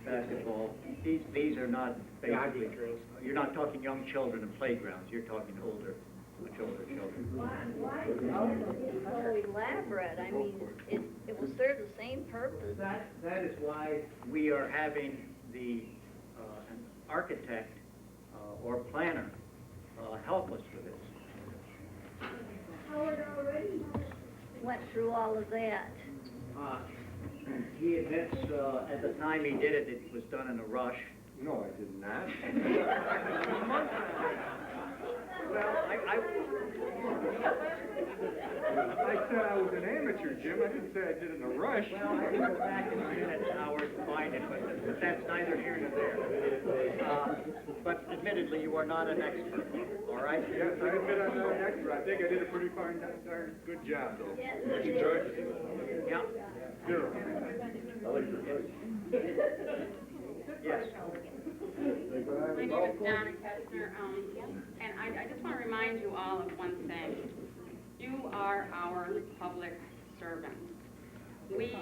Basketball. These are not Hockey basically, drills. you're not talking young children and playgrounds, you're talking much older children. Why is it so elaborate? I mean, it will serve the same purpose. That is why we are having an architect or planner help us with this. Howard already went through all of that. He admits at the time he did it, it was done in a rush. No, I did not. Well, I said I was an amateur, Jim. I didn't say I did it in a rush. Well, I can go back in a minute, Howard, and find it, but that's neither here nor there. But admittedly, you are not an expert, all right? Yes, I admit I'm not an expert. I think I did a pretty darn good job, though. What's your charge? Yeah, 0. yes. My name is Donna Kessner, and I just want to remind you all of one thing. You are our public servants. We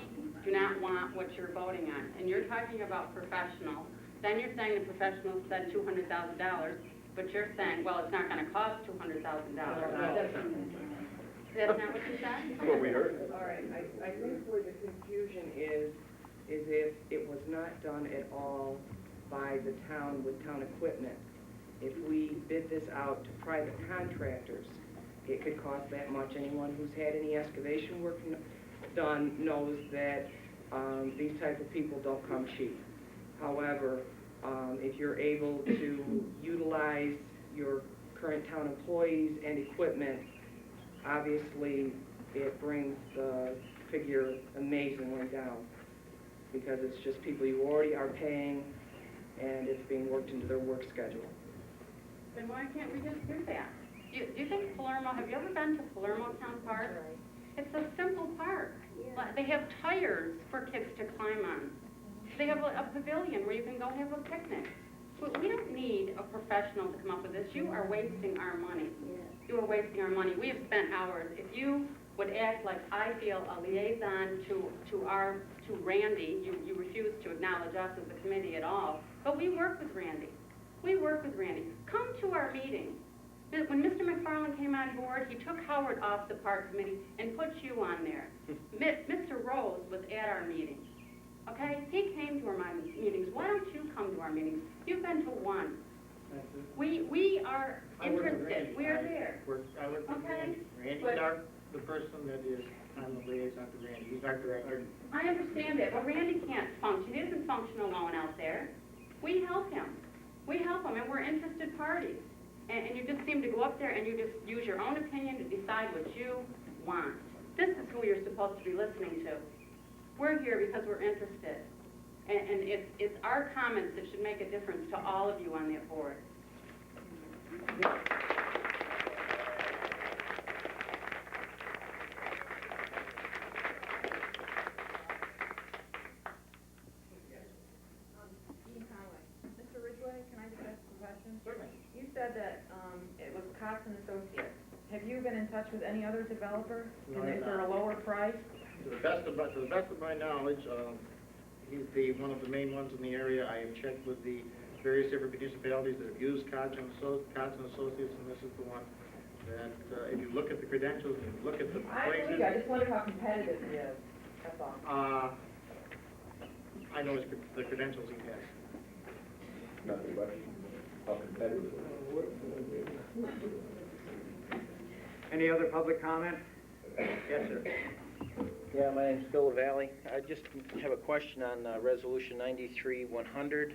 do not want what you're voting on. And you're talking about professional. Then you're saying the professional said $200,000, but you're saying, well, it's not going to cost $200,000. That's not what you said? That's what we heard. All right, I think where the confusion is if it was not done at all by the town with town equipment. If we bid this out to private contractors, it could cost that much. Anyone who's had any excavation work done knows that these type of people don't come cheap. However, if you're able to utilize your current town employees and equipment, obviously it brings the figure amazingly down, because it's just people you already are paying and it's being worked into their work schedule. Then why can't we just do that? Do you think Palermo, have you ever been to Palermo Town Park? It's a simple park. They have tires for kids to climb on. They have a pavilion where you can go have a picnic. We don't need a professional to come up with this. You are wasting our money. You are wasting our money. We have spent hours. If you would act like, I feel, a liaison to Randy, you refuse to acknowledge us as a committee at all, but we work with Randy. We work with Randy. Come to our meetings. When Mr. McFarland came on board, he took Howard off the park committee and put you on there. Mr. Rose was at our meetings, okay? He came to our meetings. Why don't you come to our meetings? You've been to one. We are interested. We are there. I work with Okay, Randy. Randy's but- the person that is on the liaison to Randy. He's our director. I understand that, but Randy can't function. He doesn't function alone out there. We help him. We help him, and we're interested parties. And you just seem to go up there and you just use your own opinion to decide what you want. This is who you're supposed to be listening to. We're here because we're interested. And it's our comments that should make a difference to all of you on that board. Mr. Ridgway, can I just ask a question? Certainly. You said that it was Cox and Associates. Have you been in touch with any other developer? No, And I'm for a not. lower price? To the best of my knowledge, he's one of the main ones in the area. I have checked with the various different municipalities that have used Cox and Associates, and this is the one that, if you look at the credentials, and you look at the places. I just wonder how competitive he is, that's all. I know the credentials he has. Not the question. How competitive? Any other public comment? Yes, sir. Yeah, my name's Phil Valley. I just have a question on Resolution 93-100.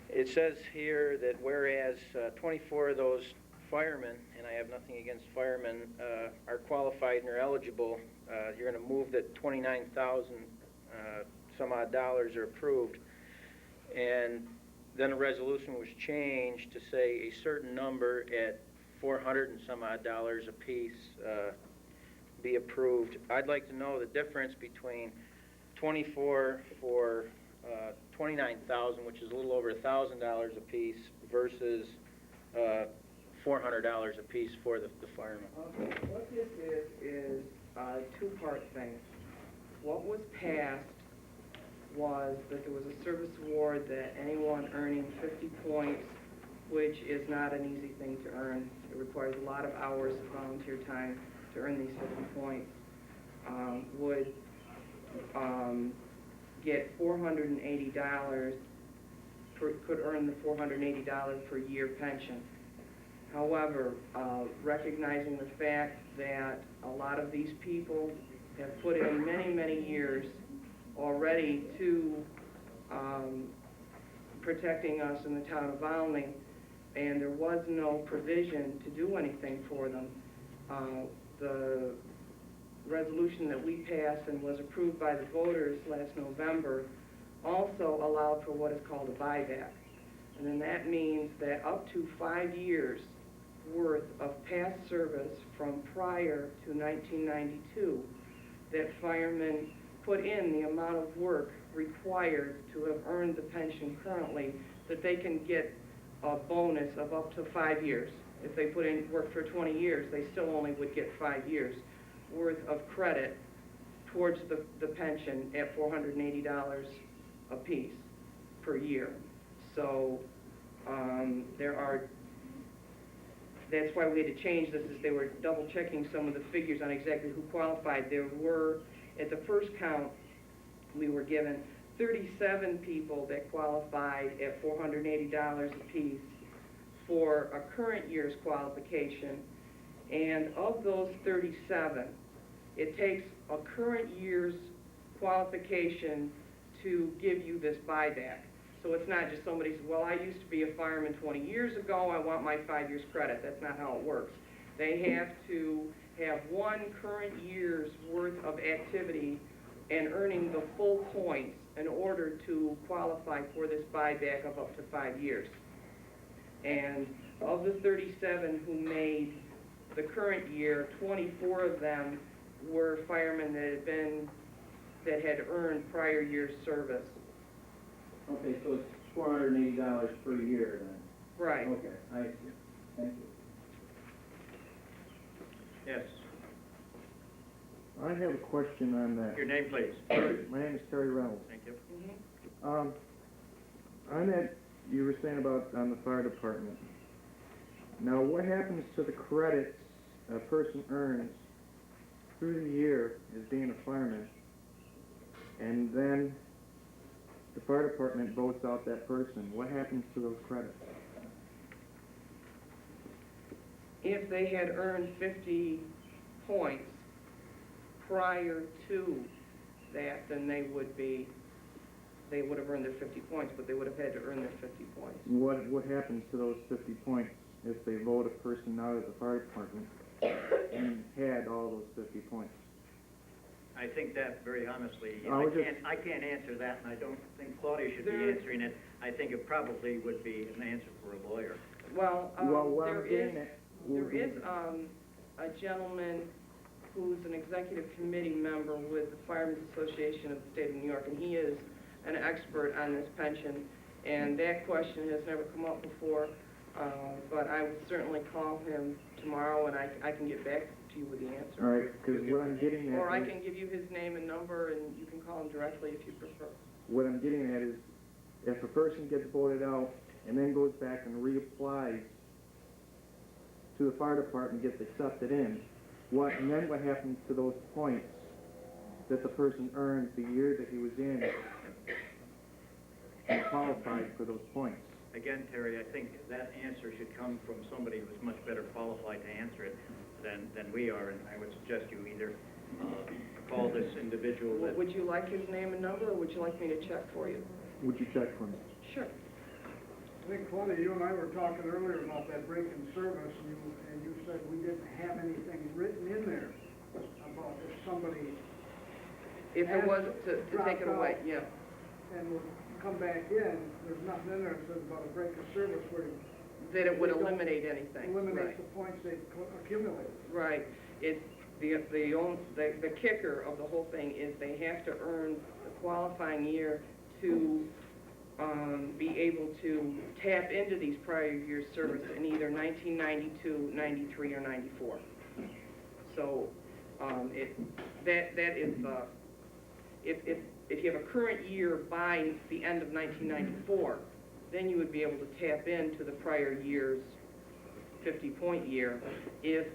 It says here that whereas 24 of those firemen, and I have nothing against firemen, are qualified and are eligible, you're going to move that 29,000 some odd dollars are approved. And then a resolution was changed to say a certain number at 400 and some odd dollars a piece be approved. I'd like to know the difference between 24 for 29,000, which is a little over $1,000 a piece, versus $400 a piece for the firemen. Okay, what this is a two-part thing. What was passed was that there was a service award that anyone earning 50 points, which is not an easy thing to earn. It requires a lot of hours of volunteer time to earn these 50 points, would get $480, could earn the $480 per year pension. However, recognizing the fact that a lot of these people have put in many, many years already to protecting us in the town of Volney, and there was no provision to do anything for them. The resolution that we passed and was approved by the voters last November also allowed for what is called a buyback. And then that means that up to 5 years worth of past service from prior to 1992, that firemen put in the amount of work required to have earned the pension currently, that they can get a bonus of up to 5 years. If they put in work for 20 years, they still only would get 5 years worth of credit towards the pension at $480 a piece per year. So that's why we had to change this, is they were double checking some of the figures on exactly who qualified. There were, at the first count, we were given 37 people that qualified at $480 a piece for a current year's qualification, and of those 37, it takes a current year's qualification to give you this buyback. So it's not just somebody says, well, I used to be a fireman 20 years ago, I want my 5 years credit. That's not how it works. They have to have one current year's worth of activity and earning the full points in order to qualify for this buyback of up to 5 years. And of the 37 who made the current year, 24 of them were firemen that had been that had earned prior year's service. Okay, so it's $480 per year then? Right. Okay, I see. Thank you. Yes. I have a question on that. Your name, please. My name is Terry Reynolds. Thank you. On that, you were saying about on the fire department. Now, what happens to the credits a person earns through the year as being a fireman, and then the fire department votes out that person? What happens to those credits? If they had earned 50 points prior to that, then they would have earned their 50 points, but they would have had to earn their 50 points. What happens to those 50 points if they vote a person out of the fire department and had all those 50 points? I think that, very honestly, I was I can't answer that, and I don't think Claudia should be There- answering it. I think it probably would be an answer for a lawyer. Well, what there I'm getting is, at- there is a gentleman who's an executive committee member with the Firemen's Association of the State of New York, and he is an expert on this pension, and that question has never come up before, but I would certainly call him tomorrow, and I can get back to you with the answer. All right, because what I'm getting at Or I is, can give you his name and number, and you can call him directly if you prefer. what I'm getting at is, if a person gets voted out and then goes back and reapplies to the fire department, gets accepted in, and then what happens to those points that the person earned the year that he was in and qualified for those points? Again, Terry, I think that answer should come from somebody who's much better qualified to answer it than we are, and I would suggest you either call this individual that... Would you like his name and number, or would you like me to check for you? Would you check for me? Sure. I think, Claudia, you and I were talking earlier about that break in service, and you said we didn't have anything written in there about if somebody If it was to take it dropped away, out yeah. and would come back in, there's nothing in there that says about a break of service where That it would they don't eliminate anything. eliminates Right. the points they've accumulated. Right. It's the kicker of the whole thing is they have to earn the qualifying year to be able to tap into these prior years' service in either 1992, 93, or 94. So that is if you have a current year by the end of 1994, then you would be able to tap into the prior year's 50-point year. If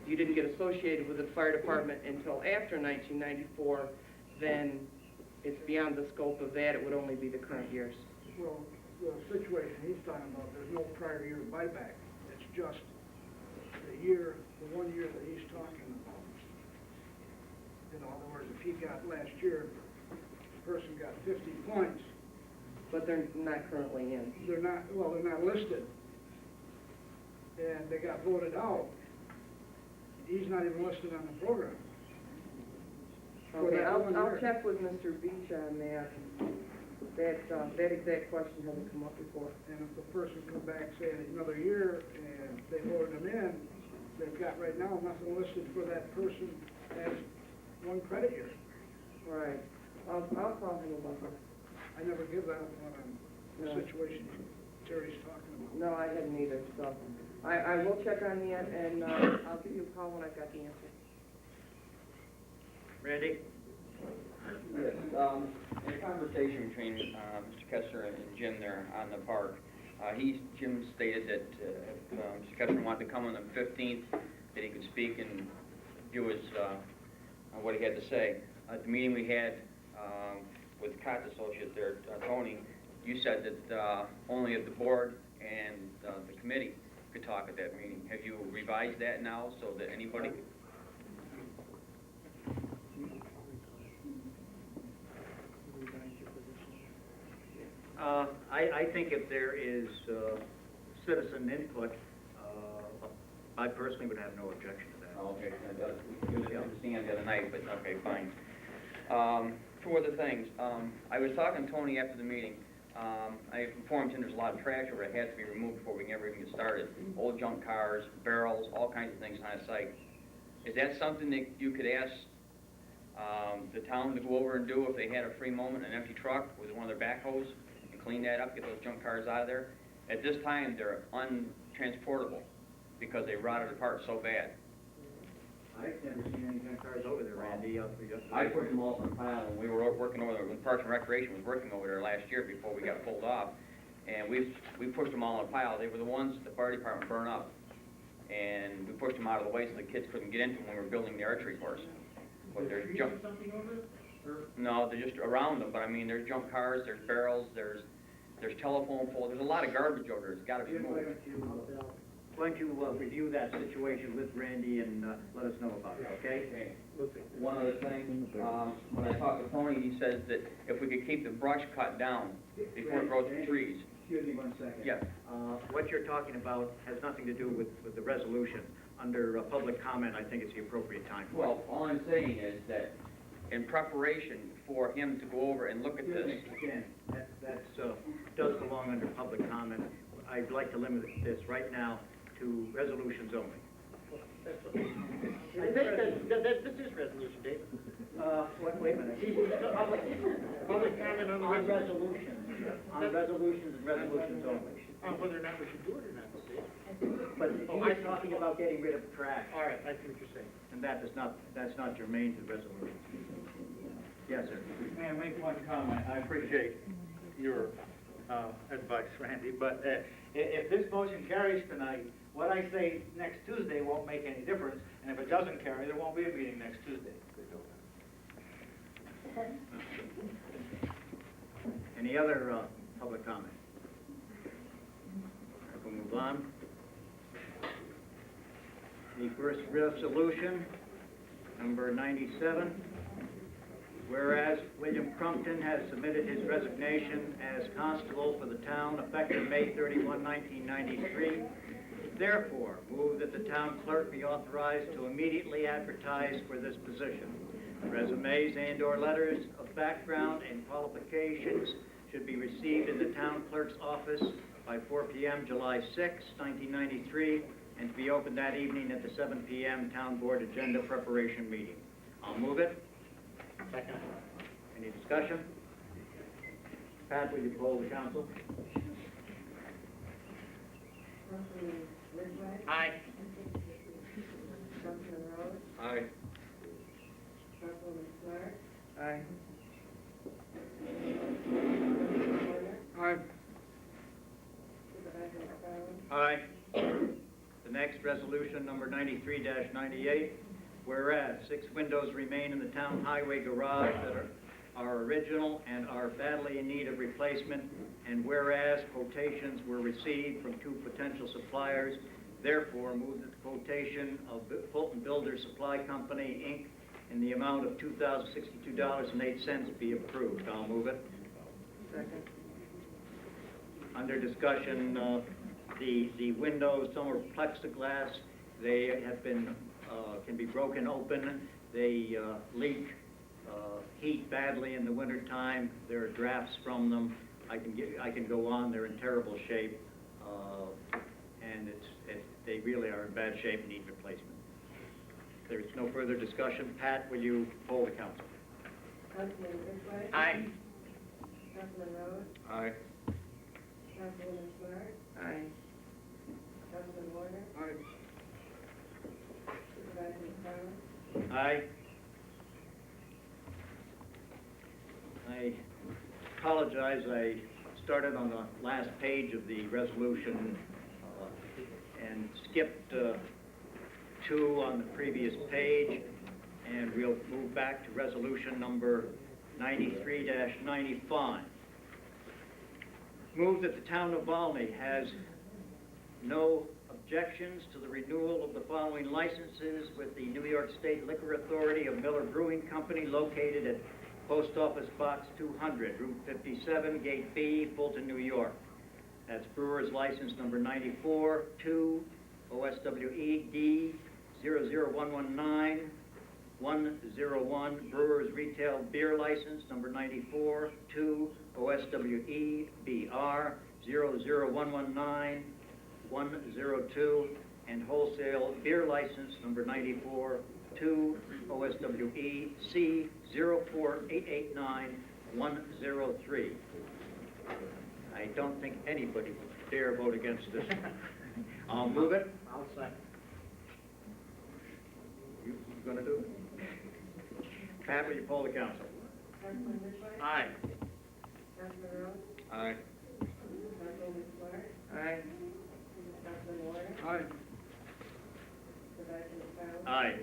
you didn't get associated with the fire department until after 1994, then it's beyond the scope of that. It would only be the current years. Well, the situation he's talking about, there's no prior year buyback. It's just the 1 year that he's talking about. In other words, if he got last year, the person got 50 points. But they're not currently in. They're not listed. And they got voted out. He's not even listed on the program. For Okay, that 1 I'll year. check with Mr. Beach on that. That exact question hasn't come up before. And if the person come back, say, in another year, and they voted them in, they've got right now nothing listed for that person as 1 credit year. Right. I'll call him about that. I never give that up on No. a situation Terry's talking about. No, I hadn't either, so I will check on that, and I'll give you a call when I've got the answer. Randy? Yes, in a conversation between Mr. Kessler and Jim there on the park, Jim stated that if Mr. Kessler wanted to come on the 15th, that he could speak and give us what he had to say. At the meeting we had with Cott's associate there, Tony, you said that only the board and the committee could talk at that meeting. Have you revised that now so that anybody... I think if there is citizen input, I personally would have no objection to that. Okay, you didn't understand the other night, but okay, fine. Two other things. I was talking to Tony after the meeting. I informed him there's a lot of trash over there that has to be removed before we can ever even get started. Old junk cars, barrels, all kinds of things on the site. Is that something that you could ask The town to go over and do, if they had a free moment, an empty truck with one of their backhoes, and clean that up, get those junk cars out of there. At this time, they're untransportable because they rotted apart so bad. I've never seen any junk cars over there, Randy. I pushed them all in a pile when we were working over there, when Parks and Recreation was working over there last year before we got pulled off. And we pushed them all in a pile. They were the ones the fire department burned up. And we pushed them out of the way so the kids couldn't get into them when we were building the archery course. But there's junk. No, they're just around them, but I mean, there's junk cars, there's barrels, there's telephone poles, there's a lot of garbage over there. It's gotta be moved. Why don't you review that situation with Randy and let us know about it, okay? One other thing, when I talked to Tony, he says that if we could keep the brush cut down before it grows to trees. Excuse me 1 second. Yes. What you're talking about has nothing to do with the resolution. Under public comment, I think it's the appropriate time. Well, all I'm saying is that in preparation for him to go over and look at this. Again, that does belong under public comment. I'd like to limit this right now to resolutions only. I think that this is resolution, David. Wait a minute. Public comment on the On resolutions. On resolutions and resolutions only. On whether or not we should do it or not, Dave. But he's talking about getting rid of trash. All right, I see what you're saying. And that's not germane to the resolution. Yes, sir. May I make one comment? I appreciate your advice, Randy, but if this motion carries tonight, what I say next Tuesday won't make any difference, and if it doesn't carry, there won't be a meeting next Tuesday. Any other public comment? We'll move on. The first resolution, number 97. Whereas William Crumpton has submitted his resignation as constable for the town effective May 31, 1993, therefore move that the town clerk be authorized to immediately advertise for this position. Resumes and/or letters of background and qualifications should be received in the town clerk's office by 4 p.m. July 6, 1993, and to be open that evening at the 7 p.m. town board agenda preparation meeting. I'll move it. Second. Any discussion? Pat, will you poll the council? Aye. Aye. Aye. Aye. Aye. The next resolution, number 93-98, whereas 6 windows remain in the town highway garage that are original and are badly in need of replacement, and whereas quotations were received from 2 potential suppliers, therefore move that the quotation of Fulton Builders Supply Company, Inc., in the amount of $2,062.08 be approved. I'll move it. Second. Under discussion, the windows, some are plexiglass. They have been, can be broken open. They leak heat badly in the wintertime. There are drafts from them. I can go on. They're in terrible shape, and they really are in bad shape and need replacement. There's no further discussion. Pat, will you poll the council? Councilman Ridgway? Aye. Councilman Rose? Aye. Councilwoman Smart? Aye. Councilman Warner? Aye. Supervisor McFarland? Aye. I apologize, I started on the last page of the resolution and skipped 2 on the previous page, and we'll move back to resolution number 93-95. Move that the town of Volney has no objections to the renewal of the following licenses with the New York State Liquor Authority of Miller Brewing Company located at Post Office Box 200, Route 57, Gate B, Fulton, New York. That's brewer's license number 94-2 OSWE D 00119 101, brewer's retail beer license number 94-2 OSWE BR 00119 102, and wholesale beer license number 94 to OSWE C 04889-103. I don't think anybody dare vote against this. I'll move it. I'll second. You gonna do it? Pat, will you poll the council? Councilman Ridgway? Aye. Councilman Rhodes? Aye. Councilman Clark? Aye. Councilman Warner? Aye. Supervisor McFarland? Aye.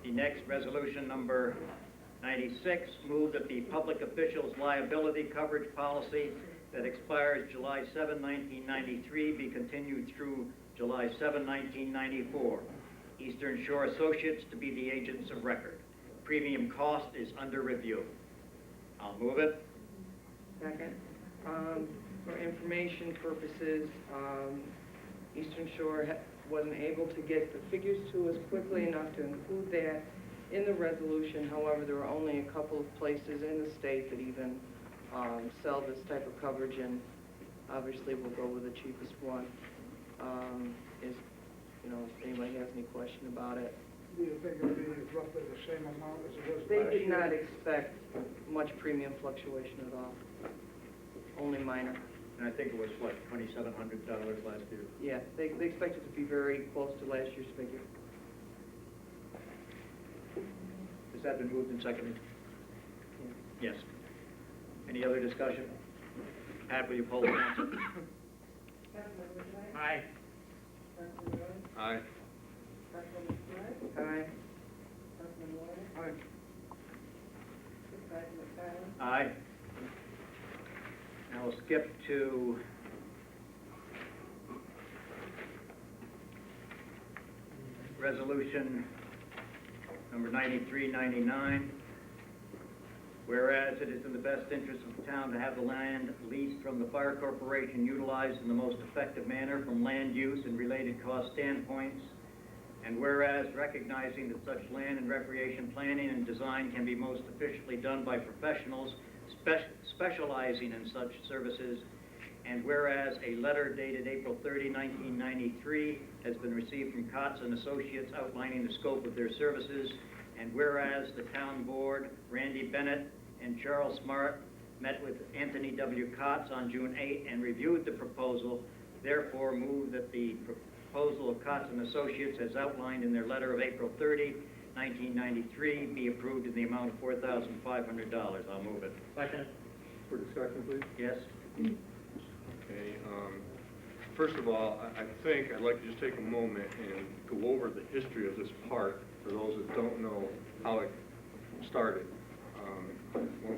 The next resolution, number 96, move that the public officials liability coverage policy that expires July 7, 1993 be continued through July 7, 1994. Eastern Shore Associates to be the agents of record. Premium cost is under review. I'll move it. Second. For information purposes, Eastern Shore wasn't able to get the figures to us quickly enough to include that in the resolution. However, there are only a couple of places in the state that even sell this type of coverage, and obviously we'll go with the cheapest one. If anybody has any question about it. Do you think it'll be roughly the same amount as it was They last did year? not expect much premium fluctuation at all, only minor. And I think it was, what, $2,700 last year? Yeah, they expect it to be very close to last year's figure. Has that been moved and seconded? Yes. Any other discussion? Pat, will you poll the council? Councilman Ridgway? Aye. Councilman Rhodes? Aye. Councilman Clark? Aye. Aye. Councilman Warner? Supervisor McFarland? Aye. Now we'll skip to resolution number 9399. Whereas it is in the best interest of the town to have the land leased from the fire corporation utilized in the most effective manner from land use and related cost standpoints. And whereas recognizing that such land and recreation planning and design can be most efficiently done by professionals specializing in such services, and whereas a letter dated April 30, 1993 has been received from Kotz and Associates outlining the scope of their services, and whereas the town board, Randy Bennett and Charles Smart, met with Anthony W. Kotz on June 8 and reviewed the proposal, therefore move that the proposal of Kotz and Associates as outlined in their letter of April 30, 1993 be approved in the amount of $4,500. I'll move it. Second. For discussion, please. Yes? Okay, first of all, I think I'd like to just take a moment and go over the history of this park for those that don't know how it started.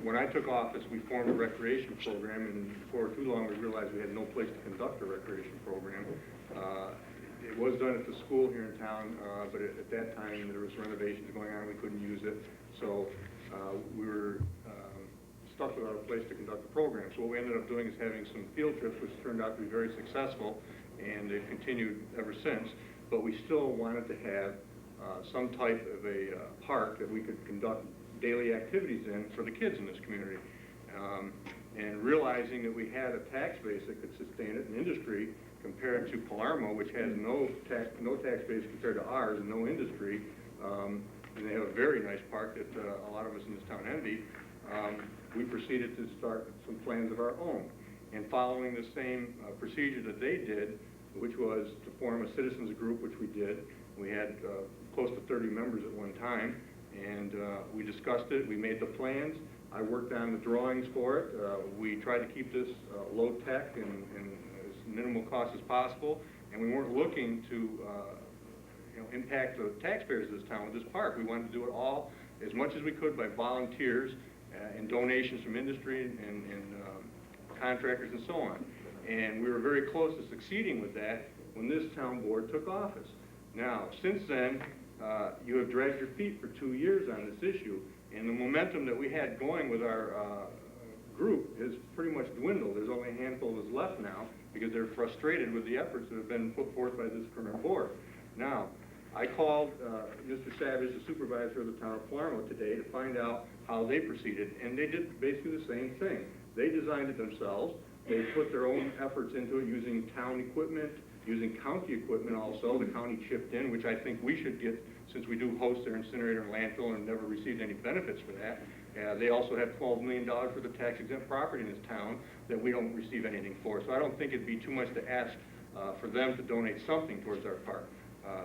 When I took office, we formed a recreation program, and before too long we realized we had no place to conduct a recreation program. It was done at the school here in town, but at that time there was renovations going on, we couldn't use it, so we were stuck without a place to conduct the program. So what we ended up doing is having some field trips, which turned out to be very successful, and they've continued ever since. But we still wanted to have some type of a park that we could conduct daily activities in for the kids in this community. And realizing that we had a tax base that could sustain it, an industry, compared to Palermo, which has no tax base compared to ours and no industry, and they have a very nice park that a lot of us in this town envy, we proceeded to start some plans of our own. And following the same procedure that they did, which was to form a citizens group, which we did, we had close to 30 members at one time, and we discussed it, we made the plans, I worked on the drawings for it, we tried to keep this low-tech and as minimal cost as possible, and we weren't looking to impact the taxpayers of this town with this park. We wanted to do it all as much as we could by volunteers and donations from industry and contractors and so on. And we were very close to succeeding with that when this town board took office. Now, since then, you have dragged your feet for 2 years on this issue, and the momentum that we had going with our group has pretty much dwindled. There's only a handful of us left now because they're frustrated with the efforts that have been put forth by this current board. Now, I called Mr. Savage, the supervisor of the town of Palermo, today to find out how they proceeded, and they did basically the same thing. They designed it themselves. They put their own efforts into it using town equipment, using county equipment also. The county chipped in, which I think we should get, since we do host their incinerator and landfill and never received any benefits for that. They also have $12 million for the tax-exempt property in this town that we don't receive anything for. So I don't think it'd be too much to ask for them to donate something towards our park.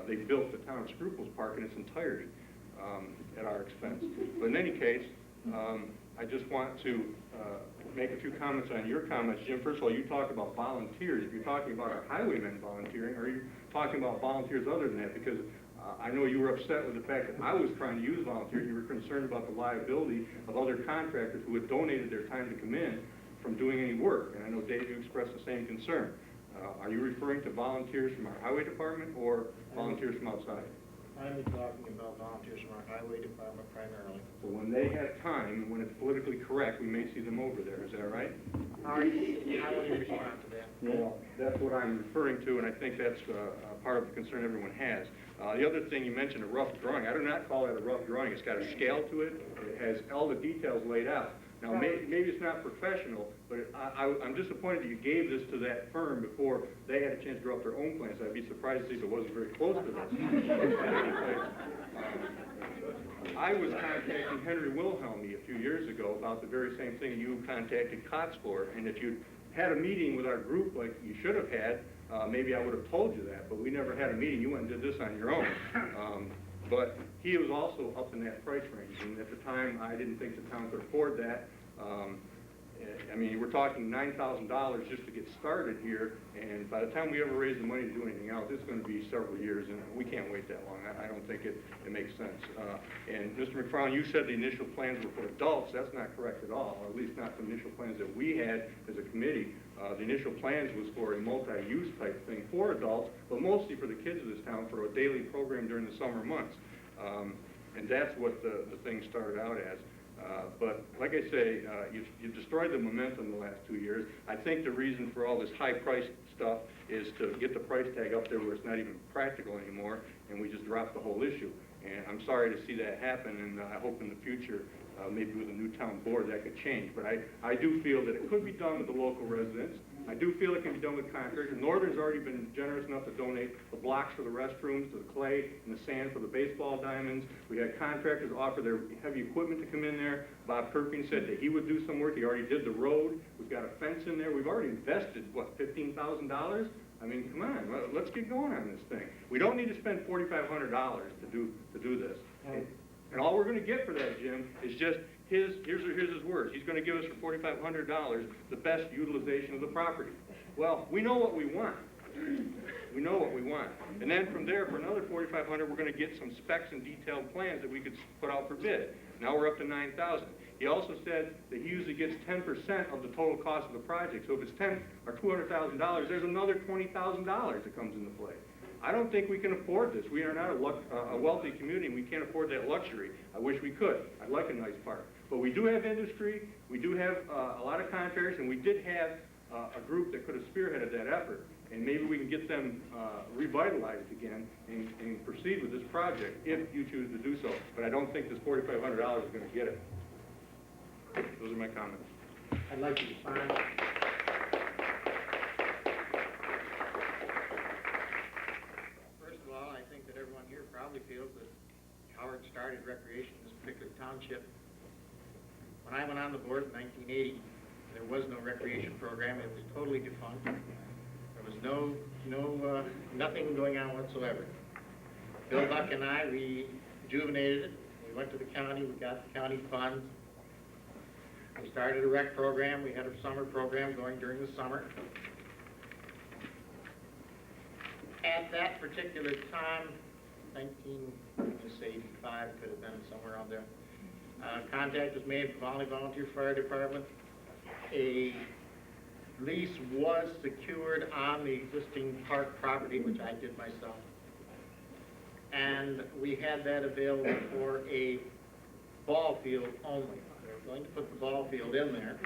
They built the town of Scruples Park in its entirety at our expense. But in any case, I just want to make a few comments on your comments. Jim, first of all, you talked about volunteers. If you're talking about our highwaymen volunteering, or are you talking about volunteers other than that? Because I know you were upset with the fact that I was trying to use volunteers. You were concerned about the liability of other contractors who had donated their time to come in from doing any work. And I know, Dave, you expressed the same concern. Are you referring to volunteers from our highway department or volunteers from outside? I'm talking about volunteers from our highway department primarily. So when they have time, and when it's politically correct, we may see them over there. Is that right? How will you respond to that? Well, that's what I'm referring to, and I think that's part of the concern everyone has. The other thing you mentioned, a rough drawing. I do not call that a rough drawing. It's got a scale to it. It has all the details laid out. Now, maybe it's not professional, but I'm disappointed that you gave this to that firm before they had a chance to draw up their own plans. I'd be surprised to see if it wasn't very close to this. I was contacting Henry Wilhelmy a few years ago about the very same thing you contacted COTS for, and if you had a meeting with our group like you should have had, maybe I would have told you that, but we never had a meeting. You went and did this on your own. But he was also up in that price range, and at the time, I didn't think the town could afford that. I mean, we're talking $9,000 just to get started here, and by the time we ever raise the money to do anything else, it's going to be several years, and we can't wait that long. I don't think it makes sense. And Mr. McFarland, you said the initial plans were for adults. That's not correct at all, or at least not the initial plans that we had as a committee. The initial plans was for a multi-use type thing for adults, but mostly for the kids of this town for a daily program during the summer months. And that's what the thing started out as. But like I say, you've destroyed the momentum the last 2 years. I think the reason for all this high-priced stuff is to get the price tag up there where it's not even practical anymore, and we just dropped the whole issue. And I'm sorry to see that happen, and I hope in the future, maybe with a new town board, that could change. But I do feel that it could be done with the local residents. I do feel it can be done with contractors. Northern's already been generous enough to donate the blocks for the restrooms, to the clay and the sand for the baseball diamonds. We had contractors offer their heavy equipment to come in there. Bob Kirping said that he would do some work. He already did the road. We've got a fence in there. We've already invested, what, $15,000? I mean, come on, let's get going on this thing. We don't need to spend $4,500 to do this. And all we're going to get for that, Jim, is just here's his words. He's going to give us for $4,500 the best utilization of the property. Well, we know what we want. We know what we want. And then from there, for another $4,500, we're going to get some specs and detailed plans that we could put out for bid. Now we're up to $9,000. He also said that he usually gets 10% of the total cost of the project. So if it's $10,000 or $200,000, there's another $20,000 that comes into play. I don't think we can afford this. We are not a wealthy community, and we can't afford that luxury. I wish we could. I'd like a nice park. But we do have industry, we do have a lot of contractors, and we did have a group that could have spearheaded that effort. And maybe we can get them revitalized again and proceed with this project if you choose to do so. But I don't think this $4,500 is going to get it. Those are my comments. I'd like to respond. First of all, I think that everyone here probably feels that Howard started recreation in this particular township. When I went on the board in 1980, there was no recreation program. It was totally defunct. There was nothing going on whatsoever. Bill Buck and I, we rejuvenated it. We went to the county. We got the county funds. We started a rec program. We had a summer program going during the summer. At that particular time, 1985 could have been somewhere around there, contact was made with Volney Volunteer Fire Department. A lease was secured on the existing park property, which I did myself. And we had that available for a ball field only. We were going to put the ball field in there.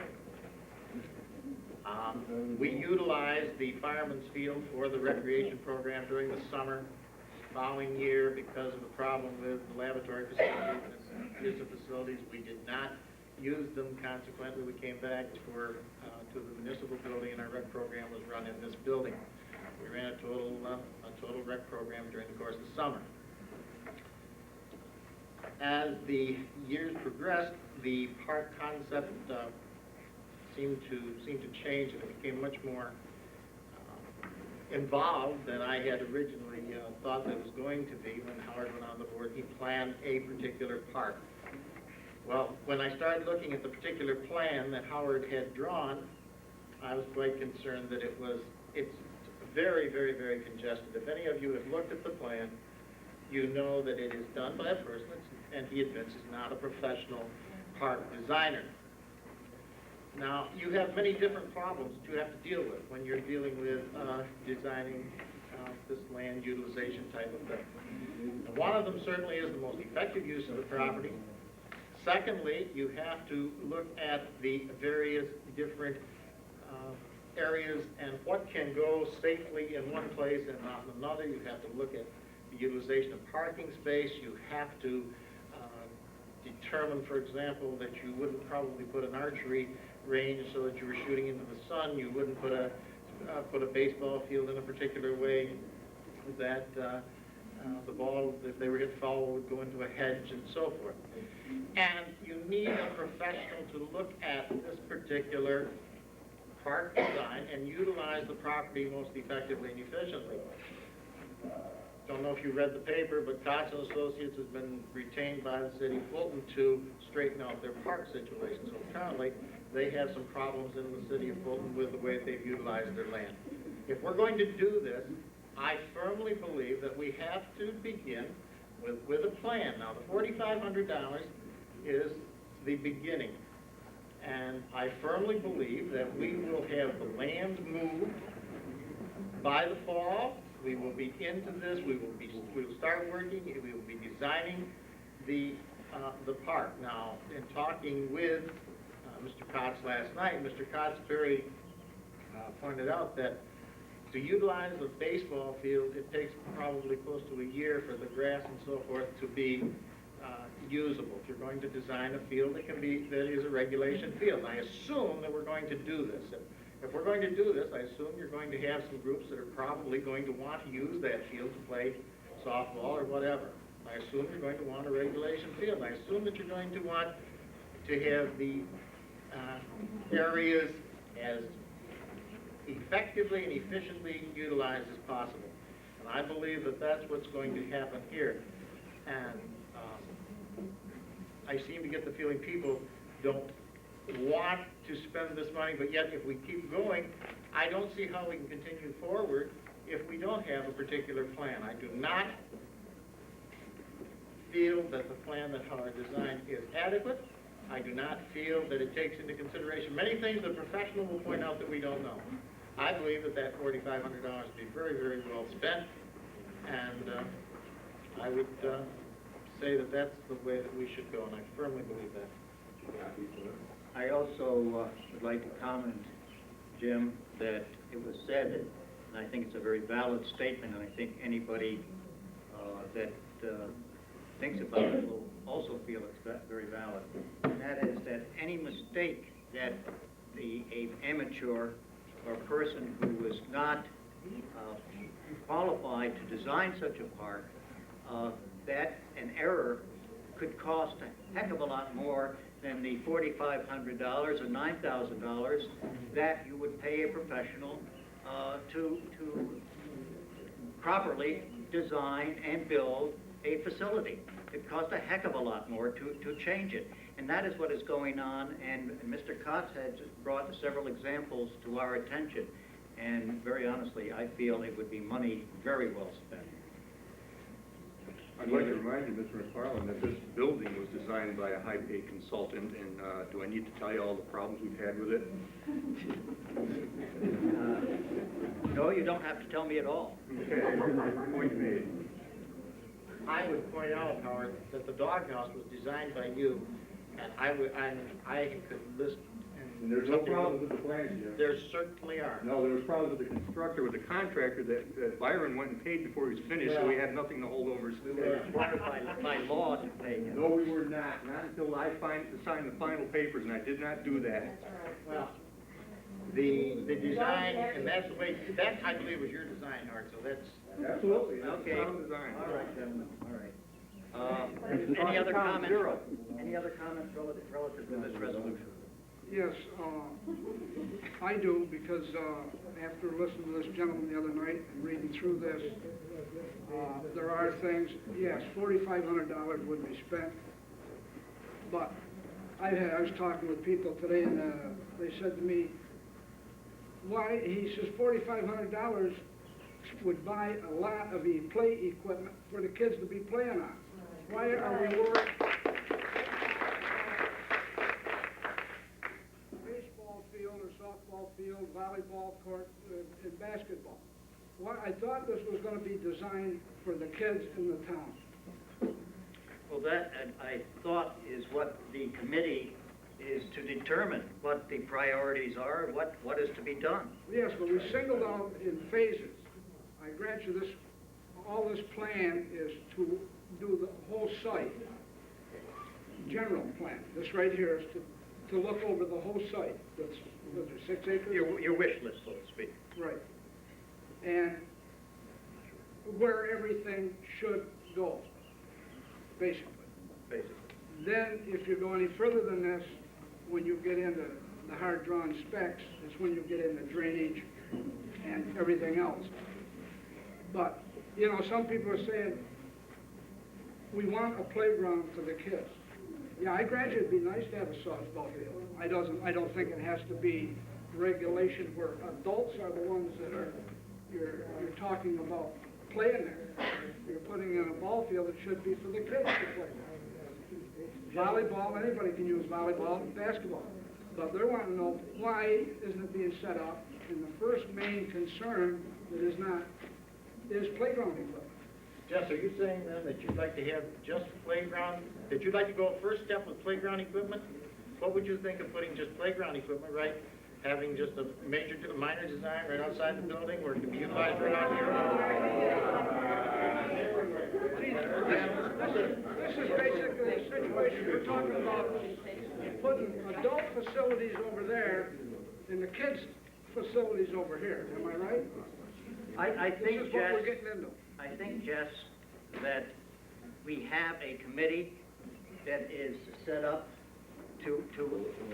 We utilized the fireman's field for the recreation program during the summer. Following year, because of the problem with the laboratory facilities and use of facilities, we did not use them. Consequently, we came back to the municipal building, and our rec program was run in this building. We ran a total rec program during the course of the summer. As the years progressed, the park concept seemed to change, and it became much more involved than I had originally thought that it was going to be. When Howard went on the board, he planned a particular park. Well, when I started looking at the particular plan that Howard had drawn, I was quite concerned that it's very, very, very congested. If any of you have looked at the plan, you know that it is done by a person, and he admits is not a professional park designer. Now, you have many different problems that you have to deal with when you're dealing with designing this land utilization type of thing. And one of them certainly is the most effective use of the property. Secondly, you have to look at the various different areas and what can go safely in one place and not in another. You have to look at the utilization of parking space. You have to determine, for example, that you wouldn't probably put an archery range so that you were shooting into the sun. You wouldn't put a baseball field in a particular way that the ball, if they were hit foul, would go into a hedge and so forth. And you need a professional to look at this particular park design and utilize the property most effectively and efficiently. Don't know if you read the paper, but Cox & Associates has been retained by the city of Fulton to straighten out their park situation. So currently, they have some problems in the city of Fulton with the way they've utilized their land. If we're going to do this, I firmly believe that we have to begin with a plan. Now, the $4,500 is the beginning. And I firmly believe that we will have the land moved by the fall. We will be into this. We will start working. We will be designing the park. Now, in talking with Mr. Cox last night, Mr. Cox very pointed out that to utilize a baseball field, it takes probably close to a year for the grass and so forth to be usable. If you're going to design a field that is a regulation field. And I assume that we're going to do this. If we're going to do this, I assume you're going to have some groups that are probably going to want to use that field to play softball or whatever. I assume you're going to want a regulation field. I assume that you're going to want to have the areas as effectively and efficiently utilized as possible. And I believe that that's what's going to happen here. And I seem to get the feeling people don't want to spend this money, but yet if we keep going, I don't see how we can continue forward if we don't have a particular plan. I do not feel that the plan that Howard designed is adequate. I do not feel that it takes into consideration many things the professional will point out that we don't know. I believe that $4,500 would be very, very well spent, and I would say that that's the way that we should go, and I firmly believe that. I also would like to comment, Jim, that it was said, and I think it's a very valid statement, and I think anybody that thinks about it will also feel it's very valid. And that is that any mistake that an amateur or person who was not qualified to design such a park, that an error could cost a heck of a lot more than the $4,500 or $9,000 that you would pay a professional to properly design and build a facility. It costs a heck of a lot more to change it. And that is what is going on, and Mr. Cox had brought several examples to our attention. And very honestly, I feel it would be money very well spent. I'd like to remind you, Mr. McFarland, that this building was designed by a high-paid consultant, and do I need to tell you all the problems we've had with it? No, you don't have to tell me at all. Okay, point made. I would point out, Howard, that the doghouse was designed by you, and I could list. And there's no problems with the plans, Jim. There certainly are. No, there was problems with the constructor, with the contractor that Byron went and paid before he was finished, so we had nothing to hold over his We were required by law to pay him. No, we were not until I signed the final papers, and I did not do that. Well, the design, and that's the way, that I believe was your design, Art, so that's. Absolutely, that's Okay. sound design. All right, gentlemen, all right. Any other comments? Any other comments relative to this resolution? Yes, I do, because after listening to this gentleman the other night and reading through this, there are things, yes, $4,500 would be spent, but I was talking with people today, and they said to me, why, he says $4,500 would buy a lot of play equipment for the kids to be playing on. Why are we worried? Baseball field or softball field, volleyball court, and basketball. Why, I thought this was gonna be designed for the kids in the town. Well, that, I thought, is what the committee is to determine, what the priorities are, what is to be done. Yes, but we singled out in phases. I grant you this, all this plan is to do the whole site. General plan. This right here is to look over the whole site. That's, was there 6 acres? Your wish list, so to speak. Right. And where everything should go, basically. Basically. Then, if you go any further than this, when you get into the hard-drawn specs, is when you get into drainage and everything else. But, you know, some people are saying, we want a playground for the kids. Yeah, I grant you it'd be nice to have a softball field. I don't think it has to be regulation where adults are the ones that are, you're talking about playing there. You're putting in a ball field, it should be for the kids to play there. Volleyball, anybody can use volleyball and basketball. But they're wanting to know, why isn't it being set up? And the first main concern that is not, is playground equipment. Jess, are you saying then that you'd like to have just playground, that you'd like to go first step with playground equipment? What would you think of putting just playground equipment, right? Having just a minor design right outside the building where it can be utilized right out here? This is basically the situation we're talking about, putting adult facilities over there and the kids' facilities over here. Am I right? I think, This is what Jess, we're getting into. I think, Jess, that we have a committee that is set up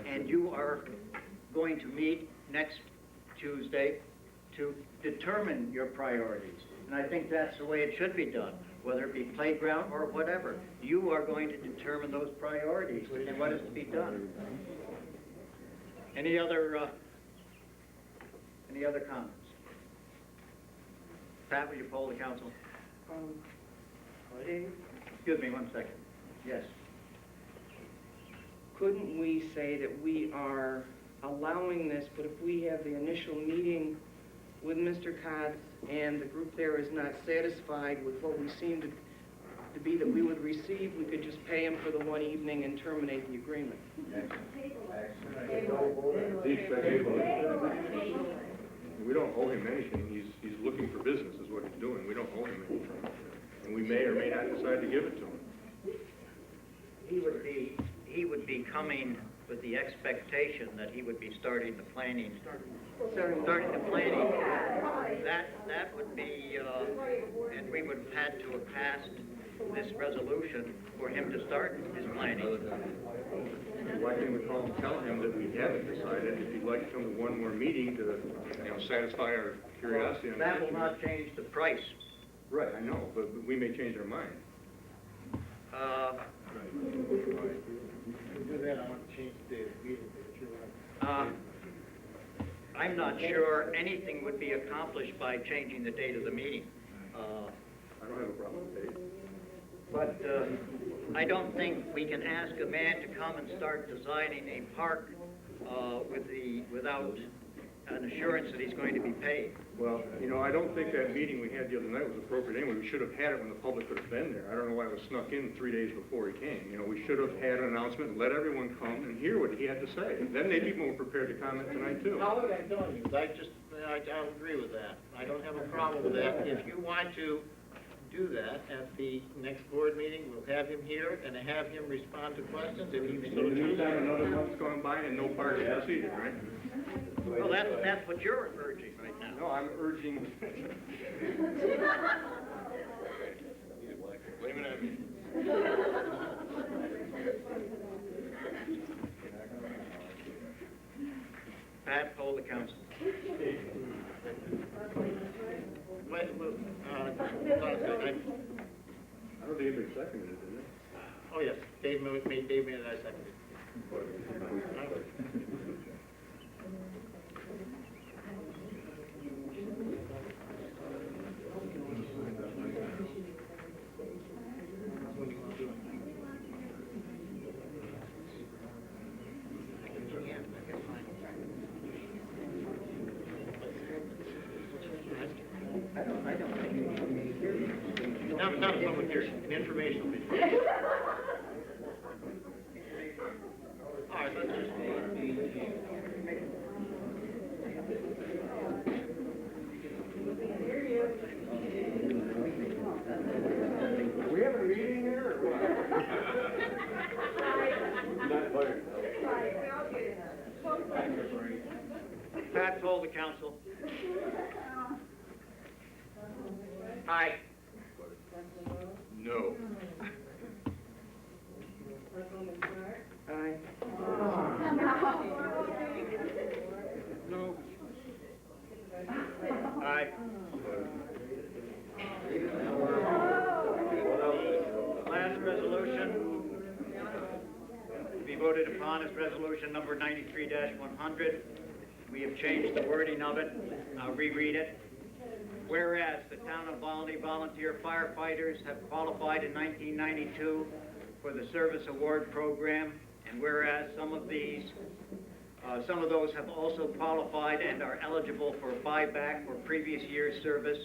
and you are going to meet next Tuesday to determine your priorities. And I think that's the way it should be done, whether it be playground or whatever. You are going to determine those priorities and what is to be done. Any other comments? Pat, will you poll the council? Excuse me 1 second. Yes. Couldn't we say that we are allowing this, but if we have the initial meeting with Mr. Kotz and the group there is not satisfied with what we seem to be that we would receive, we could just pay him for the one evening and terminate the agreement? We don't owe him anything. He's looking for business is what he's doing. We don't owe him anything. And we may or may not decide to give it to him. He would be coming with the expectation that he would be starting the planning. Starting the planning. That would be, and we would have had to have passed this resolution for him to start his planning. Why can't we call and tell him that we haven't decided, if he'd like to come to one more meeting to, satisfy our curiosity on That will not change the price. Right, I know, but we may change our mind. To do that, I want to change the date of the meeting, but you're right. I'm not sure anything would be accomplished by changing the date of the meeting. I don't have a problem with that. But I don't think we can ask a man to come and start designing a park without an assurance that he's going to be paid. Well, I don't think that meeting we had the other night was appropriate anyway. We should have had it when the public could have been there. I don't know why it was snuck in 3 days before he came. We should have had an announcement and let everyone come and hear what he had to say. Then maybe people were prepared to comment tonight too. All that I'm telling you is I'll agree with that. I don't have a problem with that. If you want to do that at the next board meeting. We'll have him here and have him respond to questions if he so In the meantime, chooses. another month's gone by and no parks proceeded, right? Well, that's what you're urging right now. No, I'm urging. Blame it on me. Pat, poll the council. Wait, hold on a second. I don't think anybody seconded it, did they? Oh, yes, Dave made it, I seconded. Not a public hearing, an informational meeting. All right, let's just. We have a meeting here or what? Not fired. Pat, poll the council. Aye. No. Aye. No. Aye. Last resolution to be voted upon is resolution number 93-100. We have changed the wording of it. I'll reread it. Whereas the town of Volney volunteer firefighters have qualified in 1992 for the Service Award Program, and whereas some of those have also qualified and are eligible for buyback for previous year's service,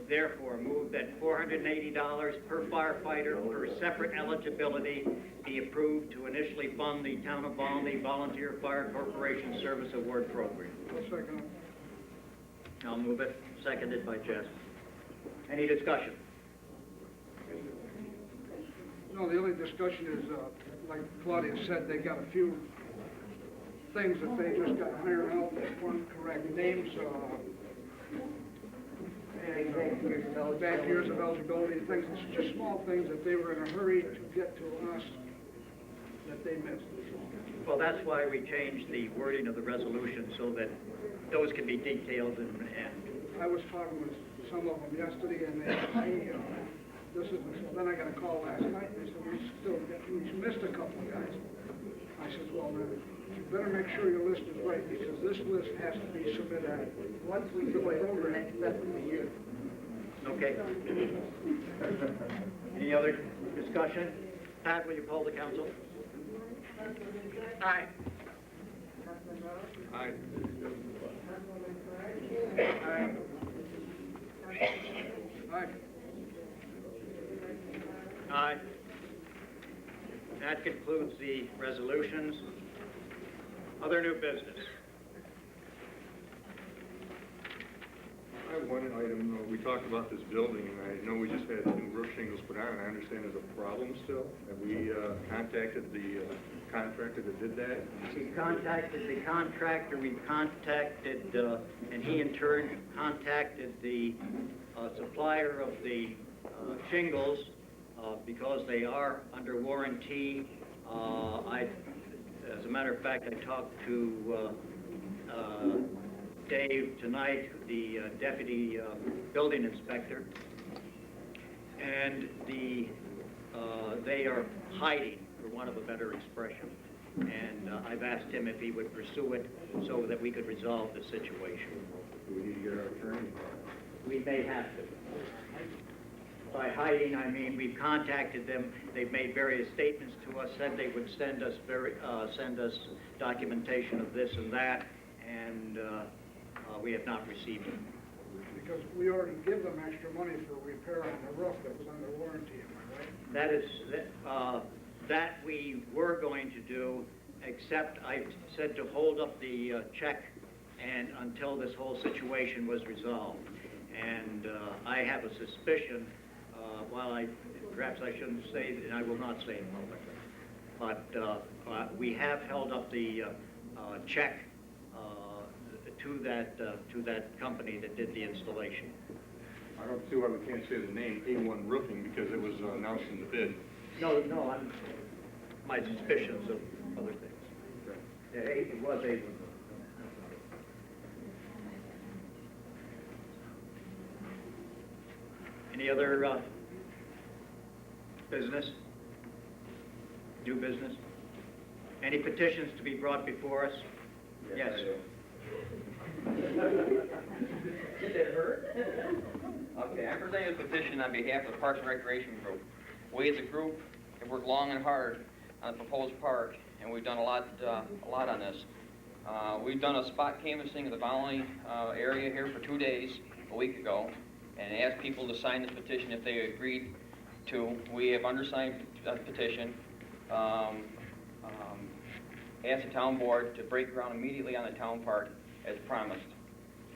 therefore move that $480 per firefighter per separate eligibility be approved to initially fund the town of Volney Volunteer Fire Corporation Service Award Program. I'll second it. I'll move it, seconded by Jess. Any discussion? No, the only discussion is, like Claudia said, they got a few things that they just got to iron out that weren't correct names, and back years of eligibility, things, it's just small things that they were in a hurry to get to us that they missed. Well, that's why we changed the wording of the resolution so that those can be detailed and I was talking with some of them yesterday, and they said, hey, this is, then I got a call last night, and they said, we missed a couple of guys. I said, well, then, you better make sure your list is right, because this list has to be submitted once we do it over the next step of the year. Okay. Any other discussion? Pat, will you poll the council? Aye. Aye. Aye. Aye. Aye. That concludes the resolutions. Other new business. I have one item, we talked about this building, and I know we just had new roof shingles put on, and I understand there's a problem still. Have we contacted the contractor that did that? We contacted the contractor, we contacted, and he in turn contacted the supplier of the shingles, because they are under warranty. As a matter of fact, I talked to Dave tonight, the deputy building inspector, and they are hiding, for want of a better expression. And I've asked him if he would pursue it so that we could resolve the situation. Do we need to get our attorney? We may have to. By hiding, I mean we've contacted them. They've made various statements to us, said they would send us documentation of this and that, and we have not received it. Because we already give them extra money for repair on the roof that was under warranty, am I right? That is, that we were going to do, except I said to hold up the check and until this whole situation was resolved. And I have a suspicion well, perhaps I shouldn't say it, and I will not say it publicly, but we have held up the check to that company that did the installation. I don't see why we can't say the name A1 Roofing because it was announced in the bid. No, my suspicions of other things. Yeah, it was A1. Any other business? New business? Any petitions to be brought before us? Yes. Did it hurt? Okay, I'm presenting a petition on behalf of the Parks and Recreation Group. We as a group have worked long and hard on the proposed park, and we've done a lot on this. We've done a spot canvassing of the Volney area here for 2 days, a week ago, and asked people to sign this petition if they agreed to. We have undersigned the petition, asked the town board to break ground immediately on the town park as promised.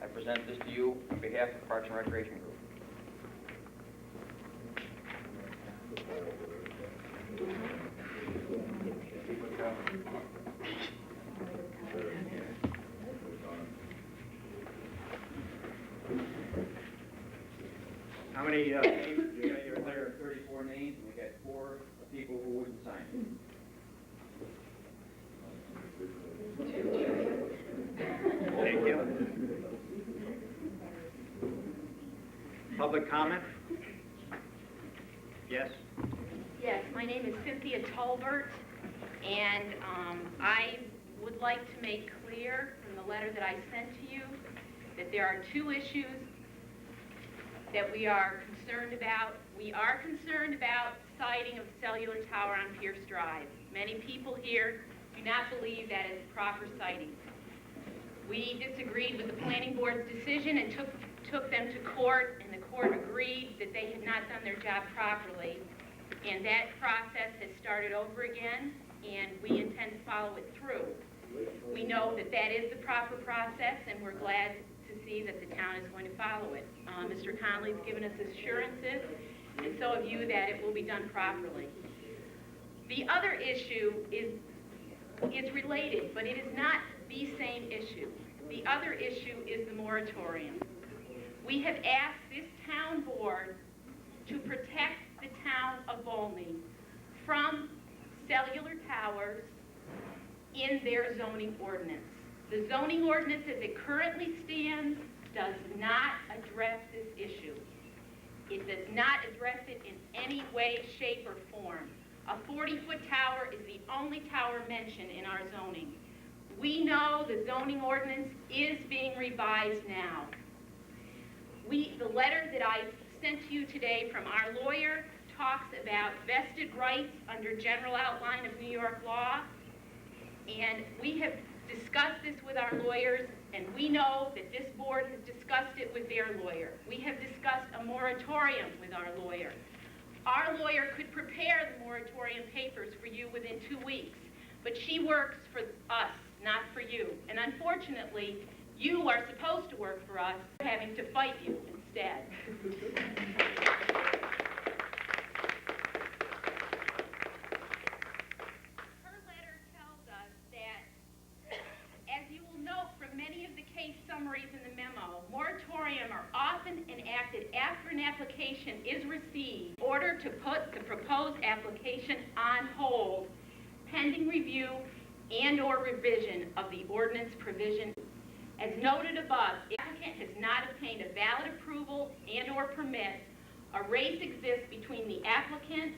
I present this to you on behalf of the Parks and Recreation Group. How many, There are 34 names, and we got 4 people who wouldn't sign. Thank you. Public comment? Yes? Yes, my name is Cynthia Tolbert, and I would like to make clear from the letter that I sent to you that there are 2 issues that we are concerned about. We are concerned about siting of cellular tower on Pierce Drive. Many people here do not believe that is proper siting. We disagreed with the planning board's decision and took them to court, and the court agreed that they had not done their job properly. And that process has started over again, and we intend to follow it through. We know that that is the proper process, and we're glad to see that the town is going to follow it. Mr. Conley's given us assurances, and so have you, that it will be done properly. The other issue is related, but it is not the same issue. The other issue is the moratorium. We have asked this town board to protect the town of Volney from cellular towers in their zoning ordinance. The zoning ordinance as it currently stands does not address this issue. It does not address it in any way, shape, or form. A 40-foot tower is the only tower mentioned in our zoning. We know the zoning ordinance is being revised now. The letter that I sent to you today from our lawyer talks about vested rights under general outline of New York law, and we have discussed this with our lawyers, and we know that this board has discussed it with their lawyer. We have discussed a moratorium with our lawyer. Our lawyer could prepare the moratorium papers for you within 2 weeks, but she works for us, not for you. And unfortunately, you are supposed to work for us, having to fight you instead. Her letter tells us that, as you will note from many of the case summaries in the memo, moratorium are often enacted after an application is received in order to put the proposed application on hold pending review and/or revision of the ordinance provision. As noted above, if the applicant has not obtained a valid approval and/or permit, a race exists between the applicant